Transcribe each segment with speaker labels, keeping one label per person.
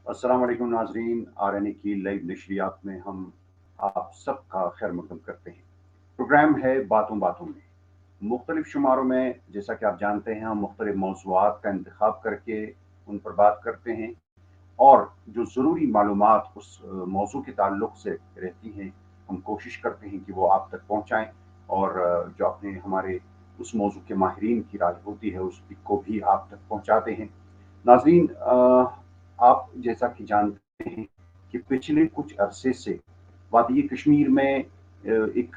Speaker 1: अस्सलाम वालेकुम नाजरीन, RNA की लाइव नशरियात में हम आप सबका खैर मकदम करते हैं। प्रोग्राम है बातों बातों में। मुख्तलिफ शुमारों में जैसा कि आप जानते हैं, हम मुख्तलिफ मौज़ूआत का इंतखाब करके उन पर बात करते हैं और जो ज़रूरी मालूमात उस मौज़ू के ताल्लुक से रहती हैं, हम कोशिश करते हैं कि वो आप तक पहुँचाएँ और जो अपने हमारे उस मौज़ू के माहिरीन की राय होती है, उसको भी आप तक पहुँचाते हैं। नाज़रीन, आप जैसा कि जानते हैं कि पिछले कुछ अरसे से वादी कश्मीर में एक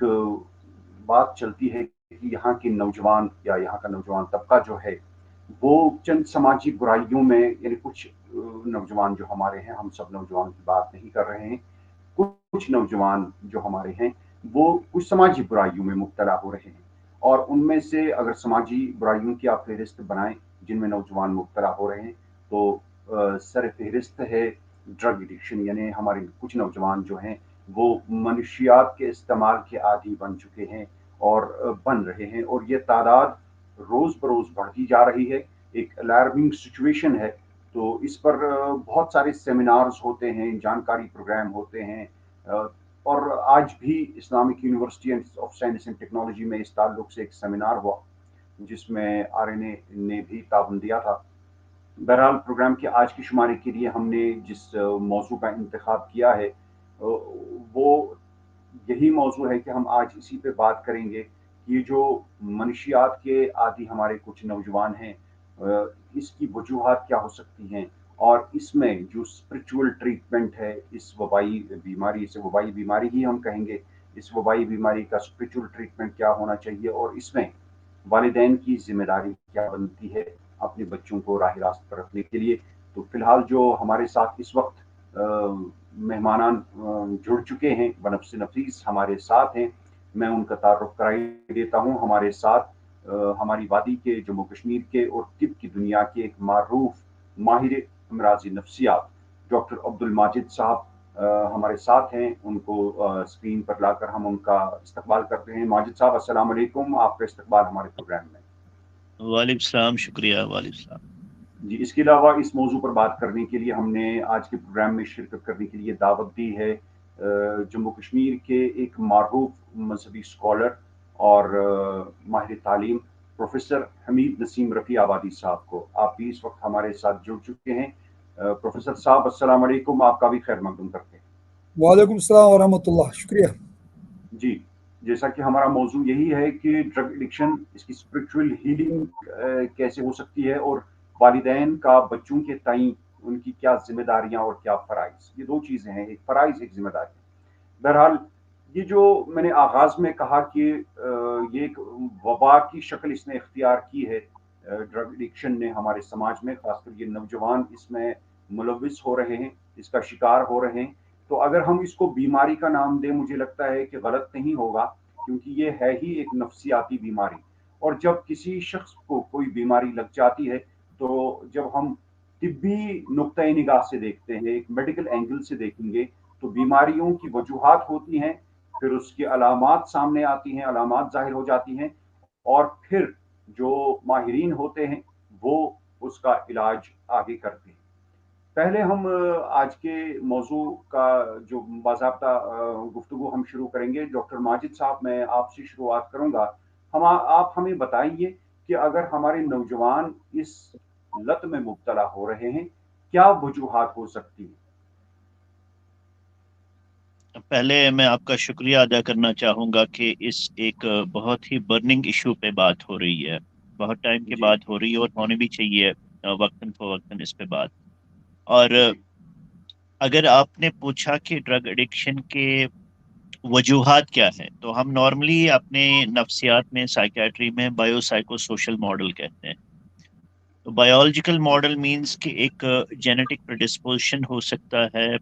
Speaker 1: बात चलती है कि यहाँ के नौजवान या यहाँ का नौजवान तबका जो है वो चंद समाजी बुराइयों में, यानी कुछ नौजवान जो हमारे हैं, हम सब नौजवान की बात नहीं कर रहे हैं, कुछ नौजवान जो हमारे हैं वो कुछ समाजी बुराइयों में मुब्तला हो रहे हैं और उनमें से अगर समाजी बुराइयों की आप फहरिस्त बनाएं जिनमें नौजवान मुब्तला हो रहे हैं तो सर फहरिस्त है ड्रग एडिक्शन, यानी हमारे कुछ नौजवान जो हैं वो मनशियात के इस्तेमाल के आदी बन चुके हैं और बन रहे हैं और ये तादाद रोज़ बरोज़ बढ़ती जा रही है। एक अलार्मिंग सिचुएशन है। तो इस पर बहुत सारे सेमिनार्स होते हैं, जानकारी प्रोग्राम होते हैं और आज भी Islamic university of science and technology में इस ताल्लुक से एक सेमिनार हुआ जिसमें RNA ने भी ताउन दिया था। बहरहाल प्रोग्राम के आज की शुमारी के लिए हमने जिस मौजू का इंतखाब किया है वो यही मौजू है कि हम आज इसी पे बात करेंगे कि ये जो मनशियात के आदि हमारे कुछ नौजवान हैं, इसकी वजूहात क्या हो सकती हैं और इसमें जो स्पिरिचुअल ट्रीटमेंट है इस वबाई बीमारी, इसे वबाई बीमारी ही हम कहेंगे, इस वबाई बीमारी का स्पिरिचुअल ट्रीटमेंट क्या होना चाहिए और इसमें वालिदैन की जिम्मेदारी क्या बनती है अपने बच्चों को राह रास्त पर रखने के लिए। तो फिलहाल जो हमारे साथ इस वक्त मेहमानान जुड़ चुके हैं, बनफ्स नफीस हमारे साथ हैं, मैं उनका तारुफ कराई देता हूँ। हमारे साथ हमारी वादी के, जम्मू कश्मीर के और तिब की दुनिया के एक मारूफ माहिर अमराज नफ्सियात डॉक्टर अब्दुल माजिद साहब हमारे साथ हैं। उनको स्क्रीन पर लाकर हम उनका इस्तकबाल करते हैं। माजिद साहब, अस्सलाम वालेकुम, आपका इस्तकबाल हमारे प्रोग्राम में।
Speaker 2: वालेकुम सलाम, शुक्रिया। वालेकुम सलाम।
Speaker 1: जी, इसके अलावा इस मौजू पर बात करने के लिए हमने आज के प्रोग्राम में शिरकत करने के लिए दावत दी है जम्मू कश्मीर के एक मारूफ मजहबी स्कॉलर और माहिर तालीम प्रोफेसर हमीद नसीम रफ़ी आबादी साहब को। आप भी इस वक्त हमारे साथ जुड़ चुके हैं। प्रोफेसर साहब, अस्सलाम वालेकुम, आपका भी खैर मकदम करते हैं।
Speaker 3: वालेकुम सलाम वरहमतुल्लाह, शुक्रिया।
Speaker 1: जी, जैसा कि हमारा मौजू यही है कि ड्रग एडिक्शन, इसकी स्पिरिचुअल हीलिंग कैसे हो सकती है और वालिदैन का बच्चों के तईं उनकी क्या जिम्मेदारियां और क्या फ़राइज़, ये दो चीज़ें हैं, एक फ़राइज़ एक जिम्मेदारी। बहरहाल ये जो मैंने आगाज़ में कहा कि ये एक वबा की शक्ल इसने इख्तियार की है, ड्रग एडिक्शन ने हमारे समाज में, खासकर ये नौजवान इसमें मुलविस हो रहे हैं, इसका शिकार हो रहे हैं। तो अगर हम इसको बीमारी का नाम दें, मुझे लगता है कि गलत नहीं होगा, क्योंकि ये है ही एक नफ्सियाती बीमारी। और जब किसी शख्स को कोई बीमारी लग जाती है तो जब हम तिब्बी नुक्ता निगाह से देखते हैं, एक मेडिकल एंगल से देखेंगे, तो बीमारियों की वजूहात होती हैं, फिर उसकी अलामात सामने आती हैं, अलामात ज़ाहिर हो जाती हैं और फिर जो माहिरीन होते हैं वो उसका इलाज आगे करते हैं। पहले हम आज के मौजू का जो बाज़ाब्ता गुफ्तगू हम शुरू करेंगे। डॉक्टर माजिद साहब, मैं आपसे शुरुआत करूँगा। आप हमें बताइए कि अगर हमारे नौजवान इस लत में मुब्तला हो रहे हैं, क्या वजूहात हो सकती हैं?
Speaker 2: पहले मैं आपका शुक्रिया अदा करना चाहूँगा कि इस एक बहुत ही बर्निंग इशू पे बात हो रही है। बहुत टाइम के
Speaker 1: जी,
Speaker 2: बाद हो रही है और होनी भी चाहिए वक्तन फवक्तन इस पे बात। और
Speaker 1: जी,
Speaker 2: अगर आपने पूछा कि ड्रग एडिक्शन के वजूहात क्या है, तो हम नॉर्मली अपने नफ्सियात में, साइकेट्री में बायोसाइको सोशल मॉडल कहते हैं। तो बायोलॉजिकल मॉडल मीन्स कि एक जेनेटिक प्रेडिस्पोजिशन हो सकता है।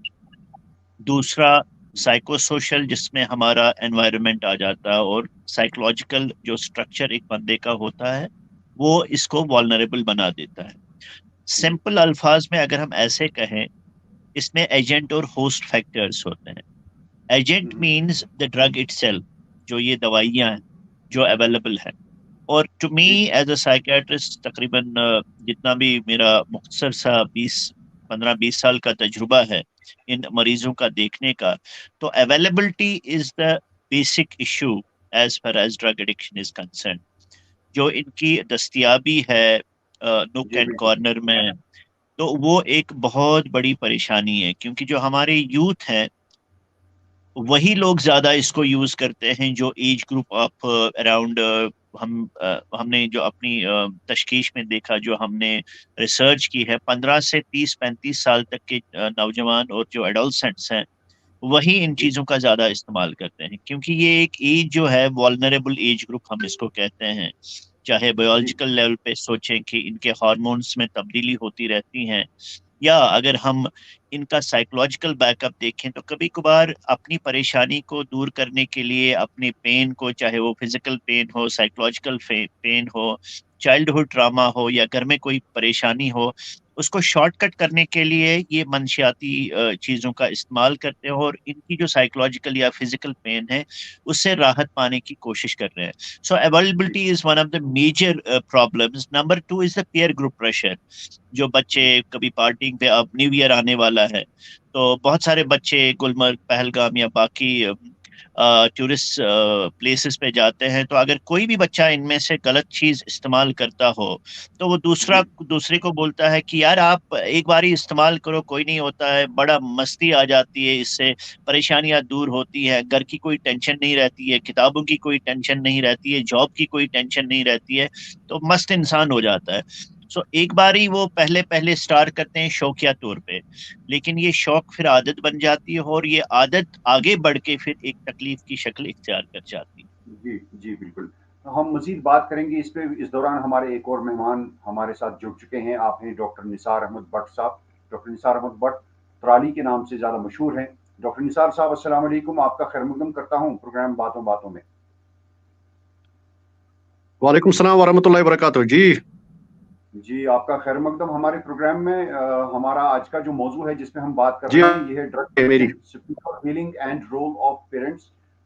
Speaker 2: दूसरा साइको सोशल, जिसमें हमारा एनवायरनमेंट आ जाता है, और साइकोलॉजिकल जो स्ट्रक्चर एक बंदे का होता है वो इसको वल्नरेबल बना देता है।
Speaker 1: जी,
Speaker 2: सिंपल अल्फाज में अगर हम ऐसे कहें, इसमें एजेंट और होस्ट फैक्टर्स होते हैं। Agent
Speaker 1: hmm,
Speaker 2: means the drug itself, जो ये दवाइयाँ हैं जो अवेलेबल है। और टू मी
Speaker 1: जी,
Speaker 2: एज अ साइकेट्रिस्ट, तकरीबन जितना भी मेरा मुख्तसर सा 20 15-20 साल का तजुर्बा है इन मरीजों का देखने का, तो availability is the basic issue as far as drug addiction is concern. जो इनकी दस्तयाबी है नुक एंड कॉर्नर में, तो वो एक बहुत बड़ी परेशानी है, क्योंकि जो हमारे यूथ है वही लोग ज्यादा इसको यूज करते हैं, जो एज ग्रुप ऑफ अराउंड हमने जो अपनी तशखीश में देखा, जो हमने रिसर्च की है, 15 से 30-35 साल तक के नौजवान और जो एडोलसेंट्स हैं वही इन चीज़ों का ज़्यादा इस्तेमाल करते हैं, क्योंकि ये एक एज जो है वल्नरेबल एज ग्रुप हम इसको कहते हैं। चाहे बायोलॉजिकल लेवल पे सोचें कि इनके हार्मोन्स में तब्दीली होती रहती हैं, या अगर हम इनका साइकोलॉजिकल बैकअप देखें तो कभी कभार अपनी परेशानी को दूर करने के लिए अपने पेन को, चाहे वो फिजिकल पेन हो, साइकोलॉजिकल पेन हो, चाइल्डहुड ट्रामा हो, या घर में कोई परेशानी हो, उसको शॉर्टकट करने के लिए ये मनशियाती चीज़ों का इस्तेमाल करते हैं और इनकी जो साइकोलॉजिकल या फिजिकल पेन है उससे राहत पाने की कोशिश कर रहे हैं। So availability is one of the major problems. Number 2 is the peer group pressure. जो बच्चे कभी पार्टिंग पे, अब न्यू ईयर आने वाला है तो बहुत सारे बच्चे गुलमर्ग, पहलगाम या बाकी टूरिस्ट प्लेसेस पे जाते हैं, तो अगर कोई भी बच्चा इनमें से गलत चीज इस्तेमाल करता हो तो वो दूसरे को बोलता है कि यार आप एक बार ही इस्तेमाल करो, कोई नहीं होता है, बड़ा मस्ती आ जाती है, इससे परेशानियां दूर होती है, घर की कोई टेंशन नहीं रहती है, किताबों की कोई टेंशन नहीं रहती है, जॉब की कोई टेंशन नहीं रहती है, तो मस्त इंसान हो जाता है। सो एक बार ही वो पहले स्टार्ट करते हैं शौकिया तौर पे, लेकिन ये शौक फिर आदत बन जाती है और ये आदत आगे बढ़ के फिर एक तकलीफ की शक्ल इख्तियार कर जाती है।
Speaker 1: जी जी बिल्कुल, तो हम मजीद बात करेंगे इस पे। इस दौरान हमारे एक और मेहमान हमारे साथ जुड़ चुके हैं। आप हैं डॉक्टर निसार अहमद भट्ट साहब। डॉक्टर निसार अहमद भट्ट त्राली के नाम से ज़्यादा मशहूर हैं। डॉक्टर निसार साहब, अस्सलाम वालेकुम, आपका खैर मकदम करता हूँ प्रोग्राम बातों बातों में।
Speaker 4: वालेकुम सलाम वरहमतुल्लाहि वबरकातुहू।
Speaker 1: जी, आपका खैर मकदम हमारे प्रोग्राम में। हमारा आज का जो मौजू है जिसमें हम बात कर
Speaker 4: जी
Speaker 1: रहे हैं, ये है ड्रग
Speaker 4: मेरी
Speaker 1: healing and role of parents.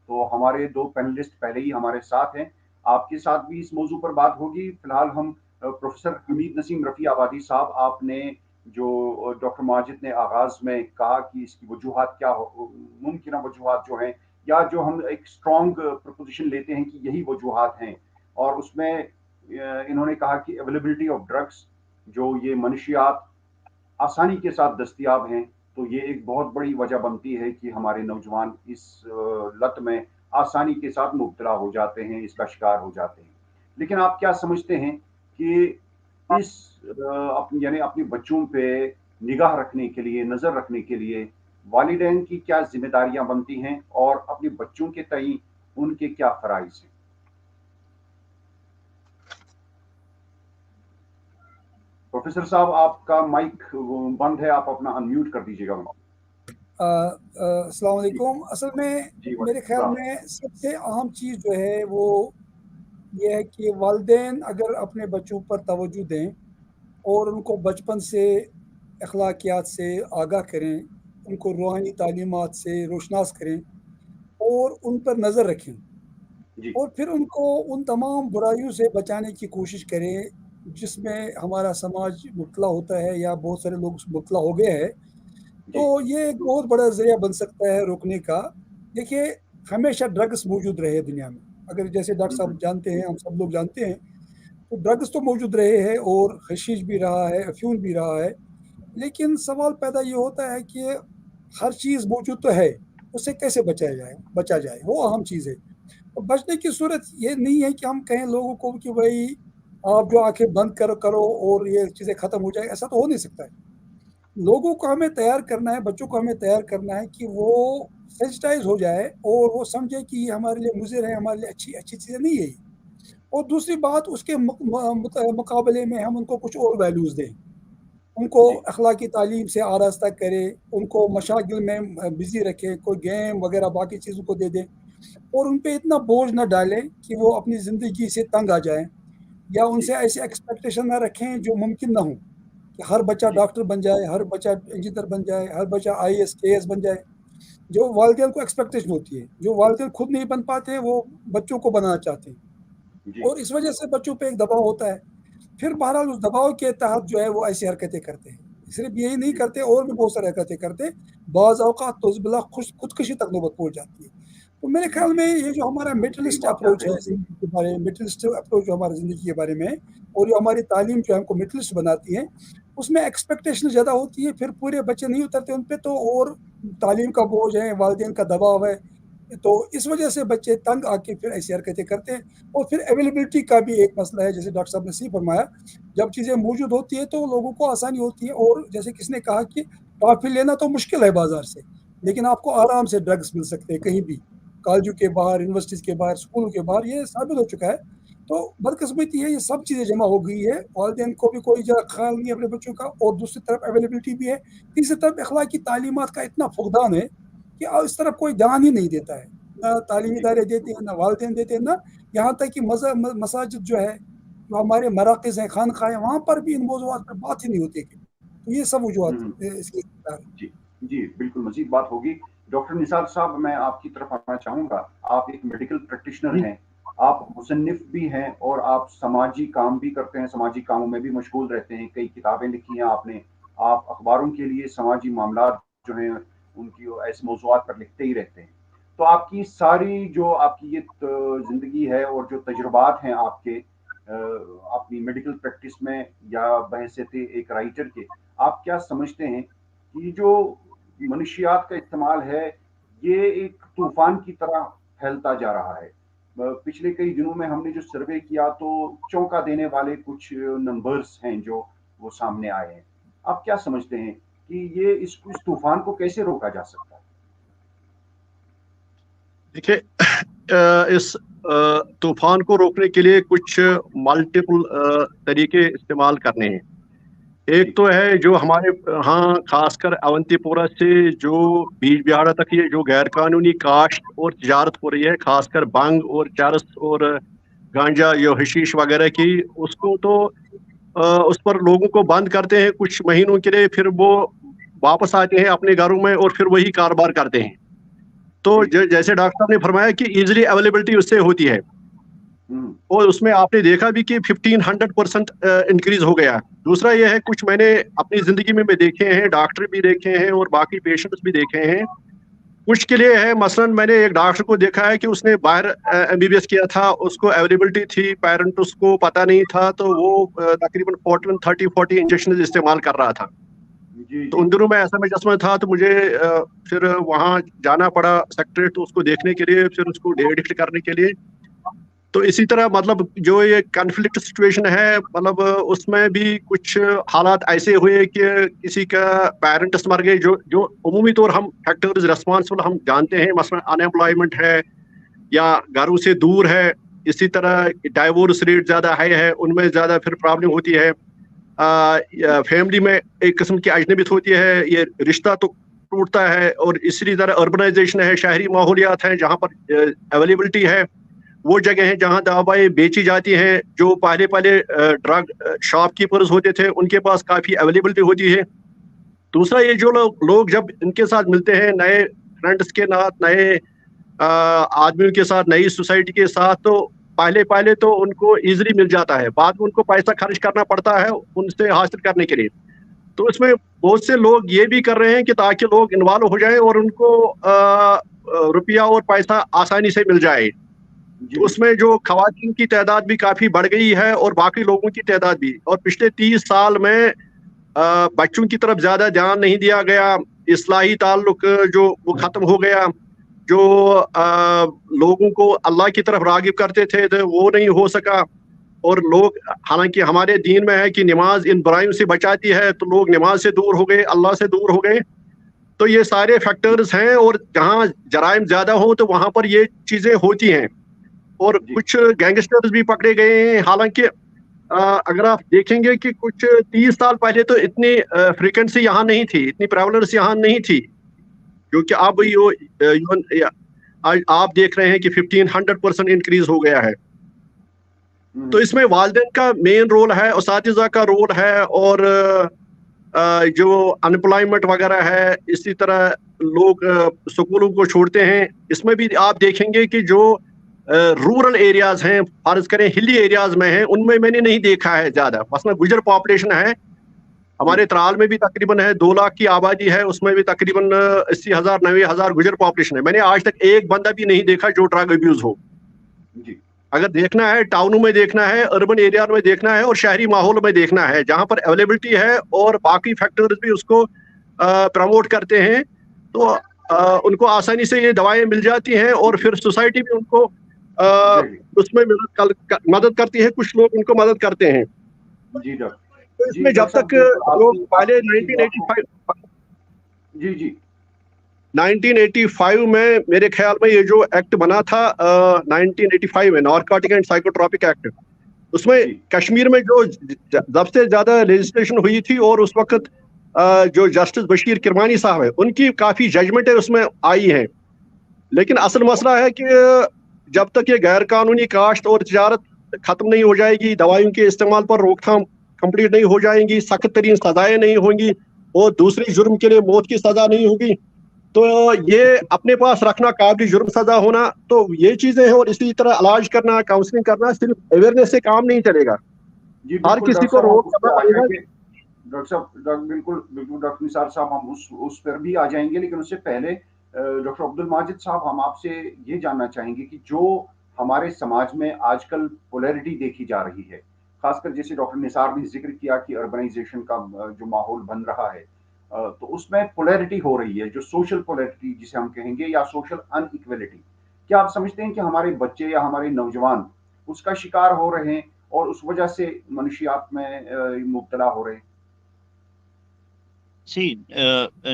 Speaker 1: तो हमारे दो पैनलिस्ट पहले ही हमारे साथ हैं, आपके साथ भी इस मौजू पर बात होगी। फिलहाल हम प्रोफेसर हमीद नसीम रफ़ी आबादी साहब, आपने जो डॉक्टर माजिद ने आगाज़ में कहा कि इसकी वजूहात क्या हो, मुमकिन वजूहात जो हैं, या जो हम एक स्ट्रॉन्ग प्रपोजिशन लेते हैं कि यही वजूहात हैं, और उसमें इन्होंने कहा कि अवेलेबिलिटी ऑफ ड्रग्स, जो ये मनशियात आसानी के साथ दस्तयाब हैं, तो ये एक बहुत बड़ी वजह बनती है कि हमारे नौजवान इस लत में आसानी के साथ मुब्तला हो जाते हैं, इसका शिकार हो जाते हैं। लेकिन आप क्या समझते हैं कि इस यानी अपने बच्चों पे निगाह रखने के लिए, नज़र रखने के लिए वालिदैन की क्या जिम्मेदारियां बनती हैं, और अपने बच्चों के तई उनके क्या फ़राइज़ हैं? प्रोफेसर साहब, आपका माइक बंद है, आप अपना अनम्यूट कर दीजिएगा।
Speaker 3: अस्सलाम वालेकुम। असल में मेरे ख्याल में सबसे अहम चीज़ जो है वो ये है कि वालिदैन अगर अपने बच्चों पर तवज्जो दें और उनको बचपन से अखलाकियात से आगाह करें, उनको रूहानी तालीमात से रोशनास करें और उन पर नज़र रखें, और फिर उनको उन तमाम बुराइयों से बचाने की कोशिश करें जिसमें हमारा समाज मुब्तला होता है या बहुत सारे लोग मुब्तला हो गए हैं, तो ये एक बहुत बड़ा ज़रिया बन सकता है रोकने का। देखिए, हमेशा ड्रग्स मौजूद रहे दुनिया में, अगर जैसे डॉक्टर साहब जानते हैं, हम सब लोग जानते हैं, तो ड्रग्स तो मौजूद रहे हैं और हशीश भी रहा है, अफ्यून भी रहा है। लेकिन सवाल पैदा ये होता है कि हर चीज़ मौजूद तो है, उससे कैसे बचा जाए, वो अहम चीज़ है। तो बचने की सूरत ये नहीं है कि हम कहें लोगों को कि भाई आप जो आंखें बंद करो और ये चीज़ें ख़त्म हो जाए, ऐसा तो हो नहीं सकता है। लोगों को हमें तैयार करना है, बच्चों को हमें तैयार करना है कि वो सेंसिटाइज हो जाए और वो समझे कि ये हमारे लिए मुज़िर है, हमारे लिए अच्छी चीज़ें नहीं है। और दूसरी बात, उसके मुकाबले में हम उनको कुछ और वैल्यूज़ दें, उनको अखलाकी तालीम से आरास्ता करें, उनको मशागिल में बिज़ी रखें, कोई गेम वगैरह बाकी चीज़ों को दे दें, और उन पे इतना बोझ ना डालें कि वो अपनी ज़िंदगी से तंग आ जाएँ, या उनसे ऐसे एक्सपेक्टेशन ना रखें जो मुमकिन ना हो कि हर बच्चा डॉक्टर बन जाए, हर बच्चा इंजीनियर बन जाए, हर बच्चा IAS KS बन जाए। जो वालिदैन को एक्सपेक्टेशन होती है, जो वालिदैन खुद नहीं बन पाते, वो बच्चों को बनाना चाहते हैं, और इस वजह से बच्चों पे एक दबाव होता है। फिर बहरहाल उस दबाव के तहत जो है वो ऐसी हरकतें करते हैं। صرف یہی نہیں کرتے اور بھی بہت سارے حرکتیں کرتے, بعض اوقات تو بلا خودکشی تک نوبت پہنچ جاتی ہے. تو میرے خیال میں یہ جو ہمارا میٹرلسٹ اپروچ ہے زندگی کے بارے میں, میٹرلسٹ اپروچ جو ہمارے زندگی کے بارے میں ہے, اور جو ہماری تعلیم جو ہم کو میٹرلسٹ بناتی ہے, اس میں ایکسپیکٹیشن زیادہ ہوتی ہے, پھر پورے بچے نہیں اترتے ان پہ, تو اور تعلیم کا بوجھ ہے, والدین کا دباؤ ہے, تو اس وجہ سے بچے تنگ آ کے پھر ایسی حرکتیں کرتے ہیں. اور پھر اویلیبلٹی کا بھی ایک مسئلہ ہے, جیسے ڈاکٹر صاحب نے صحیح فرمایا, جب چیزیں موجود ہوتی ہیں تو لوگوں کو آسانی ہوتی ہے. اور جیسے کس نے کہا کہ ٹافی لینا تو مشکل ہے بازار سے, لیکن آپ کو آرام سے ڈرگس مل سکتے ہیں کہیں بھی, کالجوں کے باہر, یونیورسٹیز کے باہر, اسکولوں کے باہر, یہ ثابت ہو چکا ہے. تو بدقسمتی ہے, یہ سب چیزیں جمع ہو گئی ہے, والدین کو بھی کوئی خیال نہیں ہے اپنے بچوں کا, اور دوسری طرف اویلیبلٹی بھی ہے, تیسری طرف اخلاقی تعلیمات کا اتنا فقدان ہے کہ اس طرف کوئی دھیان ہی نہیں دیتا ہے. نہ تعلیمی ادارے دیتے ہیں, نہ والدین دیتے ہیں, نہ یہاں تک کہ مساجد جو ہے, جو ہمارے مراکز ہیں, خانقاہیں, وہاں پر بھی ان موضوعات پر بات ہی نہیں ہوتی. تو یہ سب وجوہات اس کی.
Speaker 1: جی بالکل مزید بات ہوگی. ڈاکٹر نثار صاحب, میں آپ کی طرف آنا چاہوں گا. آپ ایک میڈیکل پریکٹیشنر ہیں, آپ مصنف بھی ہیں, اور آپ سماجی کام بھی کرتے ہیں, سماجی کاموں میں بھی مشغول رہتے ہیں. کئی کتابیں لکھی ہیں آپ نے, آپ اخباروں کے لیے سماجی معاملات جو ہیں ان کی ایسے موضوعات پر لکھتے ہی رہتے ہیں. تو آپ کی ساری جو آپ کی یہ زندگی ہے اور جو تجربات ہیں آپ کے اپنی میڈیکل پریکٹس میں یا بحیثیت ایک رائٹر کے, آپ کیا سمجھتے ہیں کہ جو منشیات کا استعمال ہے یہ ایک طوفان کی طرح پھیلتا جا رہا ہے؟ پچھلے کئی دنوں میں ہم نے جو سروے کیا تو چونکا دینے والے کچھ نمبرز ہیں جو وہ سامنے آئے ہیں. آپ کیا سمجھتے ہیں کہ یہ اس طوفان کو کیسے روکا جا سکتا ہے؟
Speaker 4: دیکھیے, اس طوفان کو روکنے کے لیے کچھ ملٹیپل طریقے استعمال کرنے ہیں. ایک تو ہے جو ہمارے ہاں خاص کر اونتی پورہ سے جو بیج بہاڑا تک یہ جو غیر قانونی کاشت اور تجارت ہو رہی ہے, خاص کر بھنگ اور چرس اور گانجا یا حشیش وغیرہ کی, اس کو تو اس پر لوگوں کو بند کرتے ہیں کچھ مہینوں کے لیے, پھر وہ واپس آتے ہیں اپنے گھروں میں اور پھر وہی کاروبار کرتے ہیں. تو جیسے ڈاکٹر صاحب نے فرمایا کہ ایزلی اویلیبلٹی اس سے ہوتی ہے, اور اس میں آپ نے دیکھا بھی کہ 1500% انکریز ہو گیا. دوسرا یہ ہے, کچھ میں نے اپنی زندگی میں دیکھے ہیں, ڈاکٹر بھی دیکھے ہیں اور باقی پیشنٹس بھی دیکھے ہیں. کچھ کے لیے ہے, مثلا میں نے ایک ڈاکٹر کو دیکھا ہے کہ اس نے باہر MBBS کیا تھا, اس کو اویلیبلٹی تھی, پیرنٹس کو پتہ نہیں تھا, تو وہ تقریباً 40 انجیکشن استعمال کر رہا تھا. تو ان دنوں میں ایسا مجسمہ تھا, تو مجھے پھر وہاں جانا پڑا سیکٹریٹ اس کو دیکھنے کے لیے, پھر اس کو ڈیٹ کرنے کے لیے. تو اسی طرح مطلب جو یہ کنفلکٹ سچویشن ہے, مطلب اس میں بھی کچھ حالات ایسے ہوئے کہ کسی کا پیرنٹس مر گئے, جو عمومی طور ہم فیکٹرز ریسپانسبل ہم جانتے ہیں, مثلا ان ایمپلائمنٹ ہے یا گھروں سے دور ہے. اسی طرح ڈائیورس ریٹ زیادہ ہائی ہے, ان میں زیادہ پھر پرابلم ہوتی ہے. فیملی میں ایک قسم کی اجنبیت ہوتی ہے, یہ رشتہ تو ٹوٹتا ہے. اور اسی طرح اربنائزیشن ہے, شہری ماحولیات ہیں جہاں پر اویلیبلٹی ہے, وہ جگہ ہیں جہاں دوائیں بیچی جاتی ہیں. جو پہلے ڈرگ شاپ کیپرز ہوتے تھے ان کے پاس کافی اویلیبلٹی ہوتی ہے. دوسرا یہ جو لوگ جب ان کے ساتھ ملتے ہیں, نئے فرینڈس کے ساتھ, نئے آدمیوں کے ساتھ, نئی سوسائٹی کے ساتھ, تو پہلے تو ان کو ایزلی مل جاتا ہے, بعد میں ان کو پیسہ خرچ کرنا پڑتا ہے ان سے حاصل کرنے کے لیے. تو اس میں بہت سے لوگ یہ بھی کر رہے ہیں کہ تاکہ لوگ انوالو ہو جائیں اور ان کو روپیہ اور پیسہ آسانی سے مل جائے. تو اس میں جو خواتین کی تعداد بھی کافی بڑھ گئی ہے اور باقی لوگوں کی تعداد بھی. اور پچھلے 30 سال میں بچوں کی طرف زیادہ دھیان نہیں دیا گیا, اصلاحی تعلق جو وہ ختم ہو گیا, جو لوگوں کو اللہ کی طرف راغب کرتے تھے تو وہ نہیں ہو سکا. اور لوگ, حالانکہ ہمارے دین میں ہے کہ نماز ان برائیوں سے بچاتی ہے, تو لوگ نماز سے دور ہو گئے, اللہ سے دور ہو گئے. تو یہ سارے فیکٹرز ہیں, اور جہاں جرائم زیادہ ہوں تو وہاں پر یہ چیزیں ہوتی ہیں. اور کچھ گینگسٹرز بھی پکڑے گئے ہیں. حالانکہ اگر آپ دیکھیں گے کہ کچھ 30 سال پہلے تو اتنی فریکوینسی یہاں نہیں تھی, اتنی پریولنس یہاں نہیں تھی, کیونکہ اب آپ دیکھ رہے ہیں کہ 1500% انکریز ہو گیا ہے. تو اس میں والدین کا مین رول ہے, اساتذہ کا رول ہے, اور جو انپلائمنٹ وغیرہ ہے, اسی طرح لوگ سکولوں کو چھوڑتے ہیں. اس میں بھی آپ دیکھیں گے کہ جو رورل ایریاز ہیں, فرض کریں ہلی ایریاز میں ہیں, ان میں نے نہیں دیکھا ہے زیادہ. مثلا گجر پاپولیشن ہے, ہمارے ترال میں بھی تقریباً ہے 2 لاکھ کی آبادی ہے, اس میں بھی تقریباً 80,000 90,000 گجر پاپولیشن ہے. میں نے آج تک ایک بندہ بھی نہیں دیکھا جو ڈرگ ابیوز ہو. اگر دیکھنا ہے ٹاؤنوں میں دیکھنا ہے, اربن ایریا میں دیکھنا ہے اور شہری ماحول میں دیکھنا ہے جہاں پر اویلیبلٹی ہے اور باقی فیکٹرز بھی اس کو پروموٹ کرتے ہیں, تو ان کو آسانی سے یہ دوائیں مل جاتی ہیں اور پھر سوسائٹی بھی ان کو اس میں مدد کرتی ہے, کچھ لوگ ان کو مدد کرتے ہیں.
Speaker 1: جی ڈاکٹر,
Speaker 4: تو اس میں جب تک جو پہلے 1985 میں میرے خیال میں یہ جو ایکٹ بنا تھا 1985 میں, نارکوٹک اینڈ سائیکوٹراپک ایکٹ, اس میں کشمیر میں جو سب سے زیادہ لیجسلیشن ہوئی تھی اور اس وقت جو جسٹس بشیر کرمانی صاحب ہیں ان کی کافی ججمنٹیں اس میں آئی ہیں. لیکن اصل مسئلہ ہے کہ جب تک یہ غیر قانونی کاشت اور تجارت ختم نہیں ہو جائے گی, دوائیوں کے استعمال پر روک تھام کمپلیٹ نہیں ہو جائیں گی, سخت ترین سزائیں نہیں ہوں گی اور دوسری جرم کے لیے موت کی سزا نہیں ہوگی, تو یہ اپنے پاس رکھنا قابل جرم سزا ہونا, تو یہ چیزیں ہیں. اور اسی طرح علاج کرنا, کاؤنسلنگ کرنا, صرف اویئرنیس سے کام نہیں چلے گا. ہر کسی کو روک کرنا پڑے گا.
Speaker 1: ڈاکٹر صاحب بالکل ڈاکٹر نثار صاحب ہم اس پر بھی آ جائیں گے, لیکن اس سے پہلے ڈاکٹر عبد الماجد صاحب ہم آپ سے یہ جاننا چاہیں گے کہ جو ہمارے سماج میں آج کل پولیرٹی دیکھی جا رہی ہے, خاص کر جیسے ڈاکٹر نثار نے ذکر کیا کہ اربنائزیشن کا جو ماحول بن رہا ہے, تو اس میں پولیرٹی ہو رہی ہے, جو سوشل پولیرٹی جسے ہم کہیں گے یا سوشل ان ایکویلٹی. کیا آپ سمجھتے ہیں کہ ہمارے بچے یا ہمارے نوجوان اس کا شکار ہو رہے ہیں اور اس وجہ سے منشیات میں مبتلا ہو رہے ہیں؟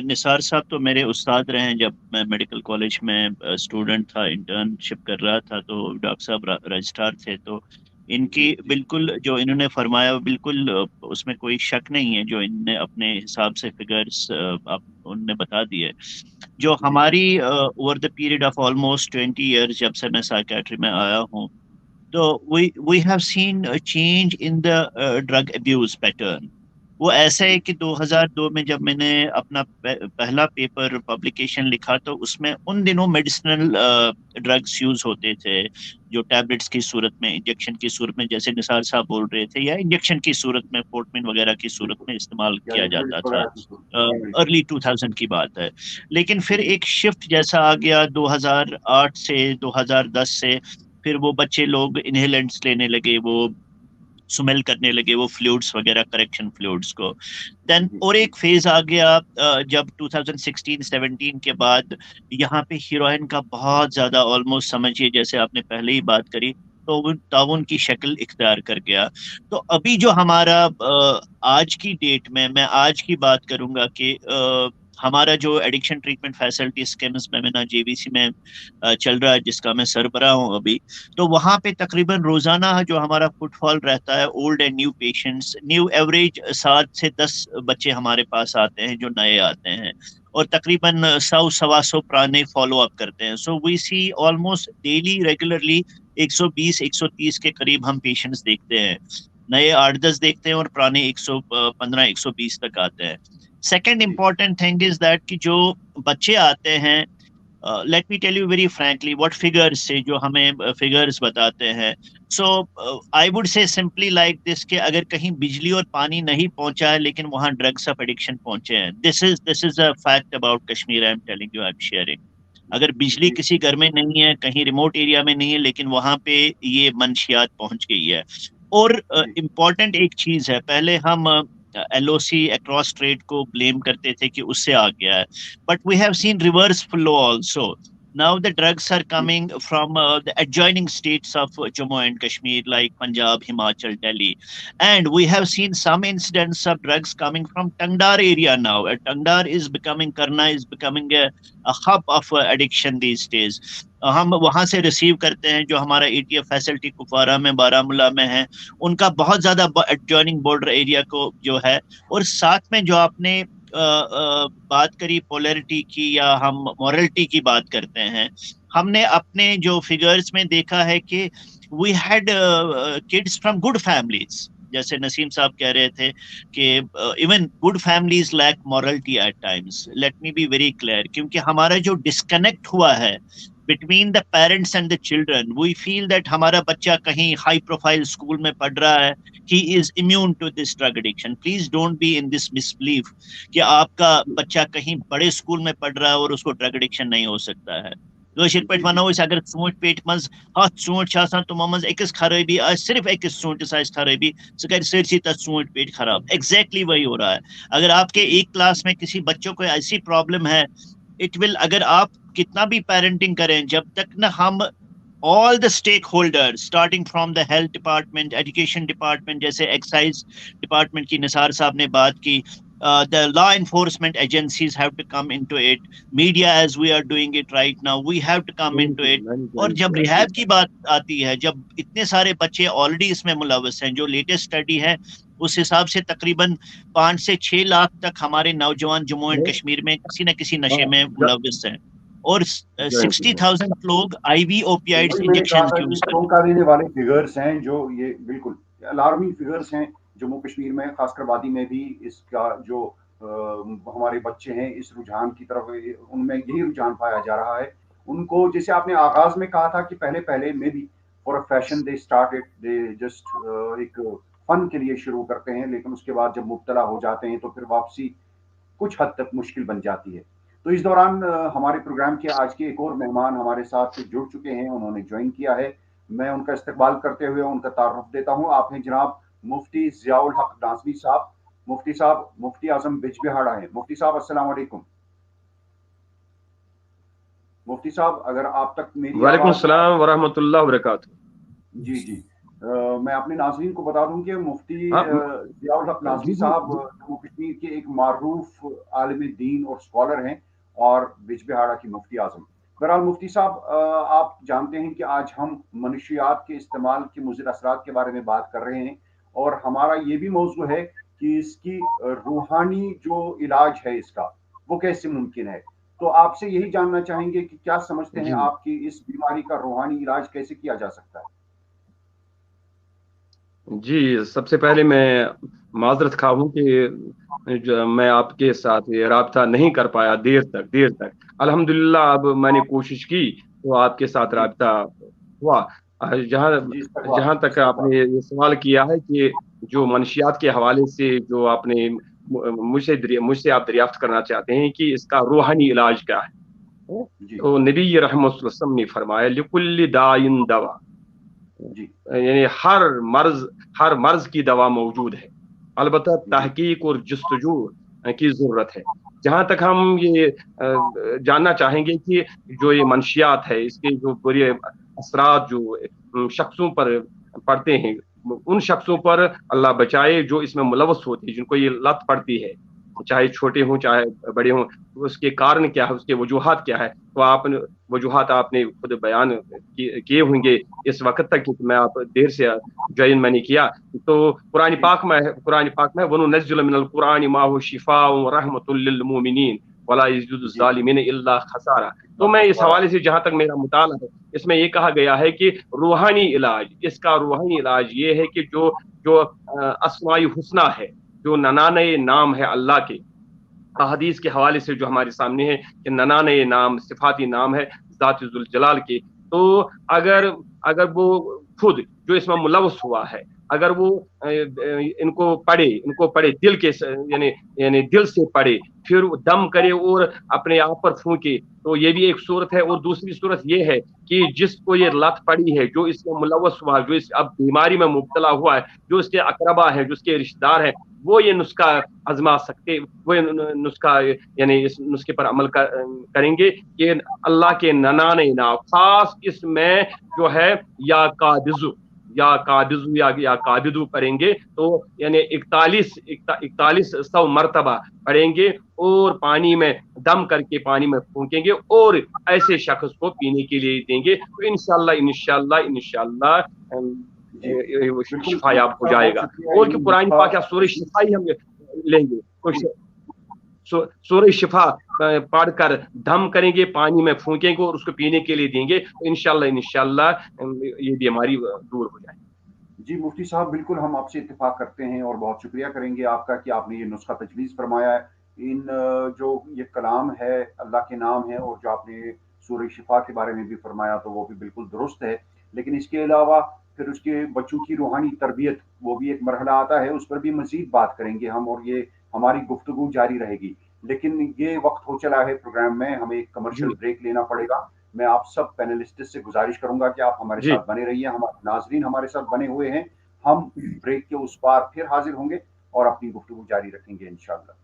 Speaker 2: نثار صاحب تو میرے استاد رہے ہیں. جب میں میڈیکل کالج میں اسٹوڈنٹ تھا, انٹرنشپ کر رہا تھا, تو ڈاکٹر صاحب رجسٹرار تھے. تو ان کی بالکل جو انہوں نے فرمایا بالکل اس میں کوئی شک نہیں ہے. جو ان نے اپنے حساب سے فگرز ان نے بتا دیے, جو ہماری over the period of almost 20 years جب سے میں سائیکیٹری میں آیا ہوں, تو we have seen change in the drug abuse pattern. وہ ایسا ہے کہ 2002 میں جب میں نے اپنا پہلا پیپر پبلیکیشن لکھا, تو اس میں ان دنوں میڈیسنل ڈرگس یوز ہوتے تھے, جو ٹیبلٹس کی صورت میں, انجیکشن کی صورت میں, جیسے نثار صاحب بول رہے تھے, یا انجیکشن کی صورت میں, فورٹمن وغیرہ کی صورت میں استعمال کیا جاتا تھا. ارلی 2000 کی بات ہے. لیکن پھر ایک شفٹ جیسا آ گیا 2008 سے 2010 سے, پھر وہ بچے لوگ انہیلنٹس لینے لگے, وہ سمیل کرنے لگے, وہ فلوئڈس وغیرہ, کریکشن فلوئڈس کو. دین اور ایک فیز آ گیا جب 2016-17 کے بعد یہاں پہ ہیروئن کا بہت زیادہ, آلموسٹ سمجھیے جیسے آپ نے پہلے ہی بات کری, تو تعاون کی شکل اختیار کر گیا. تو ابھی جو ہمارا آج کی ڈیٹ میں آج کی بات کروں گا کہ ہمارا جو ایڈکشن ٹریٹمنٹ فیسلٹی اسکیمز میں جے بی سی میں چل رہا ہے, جس کا میں سربراہ ہوں ابھی, تو وہاں پہ تقریباً روزانہ جو ہمارا فٹ فال رہتا ہے, old and new patients, new average 7 سے 10 بچے ہمارے پاس آتے ہیں جو نئے آتے ہیں, اور تقریباً 100-125 پرانے فالو اپ کرتے ہیں. سو وی سی آلموسٹ ڈیلی ریگولرلی 120-130 کے قریب ہم پیشنٹس دیکھتے ہیں. نئے 8-10 دیکھتے ہیں اور پرانے 115-120 تک آتے ہیں. Second important thing is that کہ جو بچے آتے ہیں, let me tell you very frankly what figures سے, جو ہمیں فگرز بتاتے ہیں. So I would say simply like this کہ اگر کہیں بجلی اور پانی نہیں پہنچا ہے لیکن وہاں ڈرگس آف ایڈکشن پہنچے ہیں. This is a fact about Kashmir, I am telling you, I am sharing. اگر بجلی کسی گھر میں نہیں ہے, کہیں ریموٹ ایریا میں نہیں ہے, لیکن وہاں پہ یہ منشیات پہنچ گئی ہے. اور امپورٹنٹ ایک چیز ہے, پہلے ہم L O C across street کو بلیم کرتے تھے کہ اس سے آ گیا ہے, but we have seen reverse flow also. Now the drugs are coming from the adjoining states of Jammu and Kashmir, like Punjab, Himachal, Delhi. And we have seen some incidents of drugs coming from Tangdar area now. Tangdar is becoming, Karna is becoming a hub of addiction these days. ہم وہاں سے receive کرتے ہیں, جو ہمارا E T F facility Kupwara میں, بارہ مولہ میں ہے, ان کا بہت زیادہ ایڈجوائننگ بارڈر ایریا کو جو ہے. اور ساتھ میں جو آپ نے بات کری پولیرٹی کی یا ہم مورلٹی کی بات کرتے ہیں, ہم نے اپنے جو فگرز میں دیکھا ہے کہ we had kids from good families, جیسے نسیم صاحب کہہ رہے تھے کہ even good families lack morality at times. Let me be very clear, کیونکہ ہمارا جو ڈسکنیکٹ ہوا ہے between the parents and the children. We feel that हमारा बच्चा कहीं high profile school में पढ़ रहा है, he is immune to this drug addiction. Please don't be in this misbelief कि आपका बच्चा कहीं बड़े स्कूल में पढ़ रहा है और उसको ड्रग एडिक्शन नहीं हो सकता है. कशर पे वनो अगर ूट पेट मज 7 ूट तमो मज अकिस खराबी सिर्फ अकिस ूटस खराबी सह कर सरसी तथ ूट पेट खराब. एग्जैक्टली वही हो रहा है. अगर आपके एक क्लास में किसी बच्चों को ऐसी प्रॉब्लम है, इट विल, अगर आप कितना भी पेरेंटिंग करें, जब तक ना हम all the stakeholders starting from the health department, education department, जैसे excise department की निसार साहब ने बात की, the law enforcement agencies have to come into it, media as we are doing it right now, we have to come into it. और जब rehab की बात आती है, जब इतने सारे बच्चे ऑलरेडी इसमें मुलव्वस हैं, जो लेटेस्ट स्टडी है उस हिसाब से तकरीबन 5 से 6 लाख तक हमारे नौजवान जम्मू एंड कश्मीर में किसी न किसी नशे में मुलव्वस हैं, और 60,000 लोग आईवी ओपियाइड्स इंजेक्शन यूज
Speaker 1: करते हैं. वाले फिगर्स हैं जो ये बिल्कुल अलार्मिंग फिगर्स हैं. जम्मू कश्मीर में खासकर वादी में भी इसका जो हमारे बच्चे हैं इस रुझान की तरफ, उनमें यही रुझान पाया जा रहा है. उनको जैसे आपने आगाज में कहा था कि पहले में भी for a fashion they started, they just एक फन के लिए शुरू करते हैं, लेकिन उसके बाद जब मुब्तला हो जाते हैं तो फिर वापसी कुछ हद तक मुश्किल बन जाती है. तो इस दौरान हमारे प्रोग्राम के आज के एक और मेहमान हमारे साथ जुड़ चुके हैं, उन्होंने ज्वाइन किया है. मैं उनका इस्तकबाल करते हुए उनका तारुफ देता हूं. आप हैं जनाब मुफ्ती ज़ियाउल हक नाज़मी साहब. मुफ्ती साहब मुफ्ती आजम बिजबिहाड़ा हैं. मुफ्ती साहब अस्सलाम वालेकुम. मुफ्ती साहब अगर आप तक मेरी
Speaker 5: वालेकुम सलाम व रहमतुल्लाहि व बरकातहू.
Speaker 1: जी मैं अपने नाज़रीन को बता दूं कि मुफ्ती ज़ियाउल हक नाज़मी साहब जम्मू कश्मीर के एक मारूफ आलिम दीन और स्कॉलर हैं और बिजबिहाड़ा की मुफ्ती आजम. बहरहाल मुफ्ती साहब, आप जानते हैं कि आज हम मनशियात के इस्तेमाल के मुज़िर असरात के बारे में बात कर रहे हैं, और हमारा ये भी मौजू है कि इसकी रूहानी जो इलाज है इसका वो कैसे मुमकिन है. तो आपसे यही जानना चाहेंगे कि क्या समझते हैं आप कि इस बीमारी का रूहानी इलाज कैसे किया जा सकता है.
Speaker 5: जी, सबसे पहले मैं माजरत खा हूँ कि मैं आपके साथ ये राब्ता नहीं कर पाया देर तक. अल्हम्दुलिल्लाह अब मैंने कोशिश की तो आपके साथ राब्ता हुआ. जहाँ तक आपने ये सवाल किया है कि जो मनशियात के हवाले से जो आपने मुझसे आप दरियाफ्त करना चाहते हैं कि इसका रूहानी इलाज क्या है, तो नबी रहमतुल्लाह अलैहि वसल्लम ने फरमाया लिकुल्लि दाइन दवा, यानी हर मर्ज की दवा मौजूद है, अलबत्ता तहकीक और जस्तजू की जरूरत है. जहां तक हम ये जानना चाहेंगे कि जो ये मनशियात है इसके जो बुरे असरात जो शख्सों पर पड़ते हैं, उन शख्सों पर अल्लाह बचाए जो इसमें मुलव्वस होते हैं, जिनको ये लत पड़ती है, चाहे छोटे हों चाहे बड़े हों. उसके कारण क्या है, उसके वजूहात क्या है, तो आपने वजूहात आपने खुद बयान किए होंगे इस वक्त तक कि मैं आप देर से ज्वाइन मैंने किया. तो कुरान पाक में वनुनज़्ज़िलु मिनल कुरानि मा हुवा शिफ़ाउन व रहमतुल लिल मुमिनीन वला यज़िदु ज़ालिमीन इल्ला खसारा. तो मैं इस हवाले से जहां तक मेरा मुताला है, इसमें ये कहा गया है कि रूहानी इलाज, इसका रूहानी इलाज ये है कि जो अस्माई हुस्ना है, जो 99 नाम है अल्लाह के, हदीस के हवाले से जो हमारे सामने है कि 99 नाम सिफाती नाम है ज़ात ज़ुल जलाल के. तो अगर वो खुद जो इसमें मुलव्वस हुआ है, अगर वो इनको पढ़े दिल के यानी दिल से पढ़े, फिर दम करे और अपने आप पर फूंके, तो ये भी एक सूरत है. और दूसरी सूरत ये है कि जिसको ये लत पड़ी है, जो इसमें मुलव्वस हुआ, जो इस अब बीमारी में मुब्तला हुआ है, जो इसके अकरबा है, जो इसके रिश्तेदार हैं, वो ये नुस्खा आजमा सकते, वो नुस्खा यानी इस नुस्खे पर अमल करेंगे कि अल्लाह के 99 नाम, खास इसमें जो है या काबिदू करेंगे, तो यानी 4100 मरतबा पढ़ेंगे और पानी में दम करके पानी में फूंकेंगे और ऐसे शख्स को पीने के लिए देंगे. तो इंशाल्लाह शिफायाब हो जाएगा. और कि कुरान पाक या सूरह शिफा ही हम लेंगे, तो सूरह शिफा पढ़कर दम करेंगे, पानी में फूंकेंगे और उसको पीने के लिए देंगे, तो इंशाल्लाह ये बीमारी दूर हो जाएगी.
Speaker 1: जी मुफ्ती साहब, बिल्कुल हम आपसे इत्तेफाक करते हैं और बहुत शुक्रिया करेंगे आपका कि आपने ये नुस्खा तजवीज़ फरमाया है. इन जो ये कलाम है, अल्लाह के नाम है, और जो आपने सूरह शिफा के बारे में भी फरमाया, तो वो भी बिल्कुल दुरुस्त है। लेकिन इसके अलावा फिर उसके बच्चों की रूहानी तरबियत, वो भी एक मरहला आता है, उस पर भी मज़ीद बात करेंगे हम, और ये हमारी गुफ्तगू जारी रहेगी। लेकिन ये वक्त हो चला है प्रोग्राम में, हमें एक कमर्शियल ब्रेक लेना पड़ेगा। मैं आप सब पैनलिस्ट से गुजारिश करूंगा कि आप हमारे साथ बने रहिए, हमारे नाजरीन हमारे साथ बने हुए हैं। हम ब्रेक के उस पार फिर हाजिर होंगे और अपनी गुफ्तगू जारी रखेंगे इंशाअल्लाह।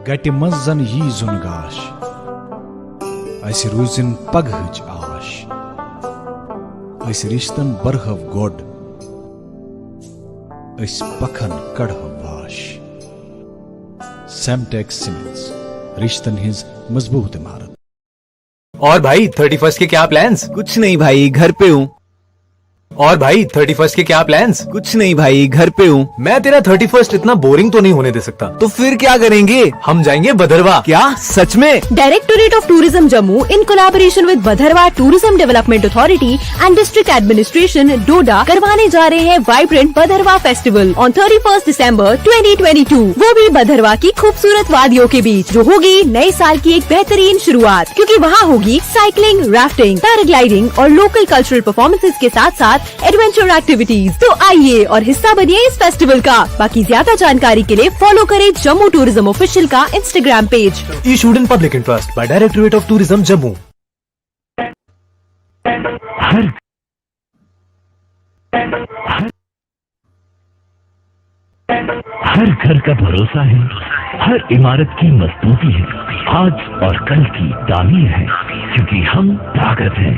Speaker 6: गटि मंज जन यी जुन गाश, अस रूजिन पगहच आश, अस रिश्तन बरहव गोड, अस पखन कड़हव वाश। सेमटेक्स सीमेंट्स, रिश्तन हिज मजबूत इमारत।
Speaker 7: और भाई 31st के क्या प्लान्स?
Speaker 8: कुछ नहीं भाई, घर पे हूँ।
Speaker 7: और भाई 31st के क्या प्लान्स?
Speaker 8: कुछ नहीं भाई, घर पे हूँ।
Speaker 7: मैं तेरा 31st इतना बोरिंग तो नहीं होने दे सकता।
Speaker 8: तो फिर क्या करेंगे?
Speaker 7: हम जाएंगे भदरवा।
Speaker 8: क्या सच में?
Speaker 9: Directorate of tourism Jammu in collaboration with Bhaderwah tourism development authority and district administration Doda करवाने जा रहे हैं vibrant Bhaderwah festival on 31 December 2022, वो भी भदरवा की खूबसूरत वादियों के बीच, जो होगी नए साल की एक बेहतरीन शुरुआत, क्योंकि वहाँ होगी साइकिलिंग, राफ्टिंग, पैराग्लाइडिंग और लोकल कल्चरल परफॉर्मेंसेज के साथ साथ एडवेंचर एक्टिविटीज। तो आइए और हिस्सा बनिए इस फेस्टिवल का। बाकी ज्यादा जानकारी के लिए फॉलो करें जम्मू टूरिज्म ऑफिशियल का Instagram page.
Speaker 7: Issued in public interest by directorate of tourism Jammu.
Speaker 10: हर घर का भरोसा है, हर इमारत की मजबूती है, आज और कल की तामीर है, क्योंकि हम ताकत हैं।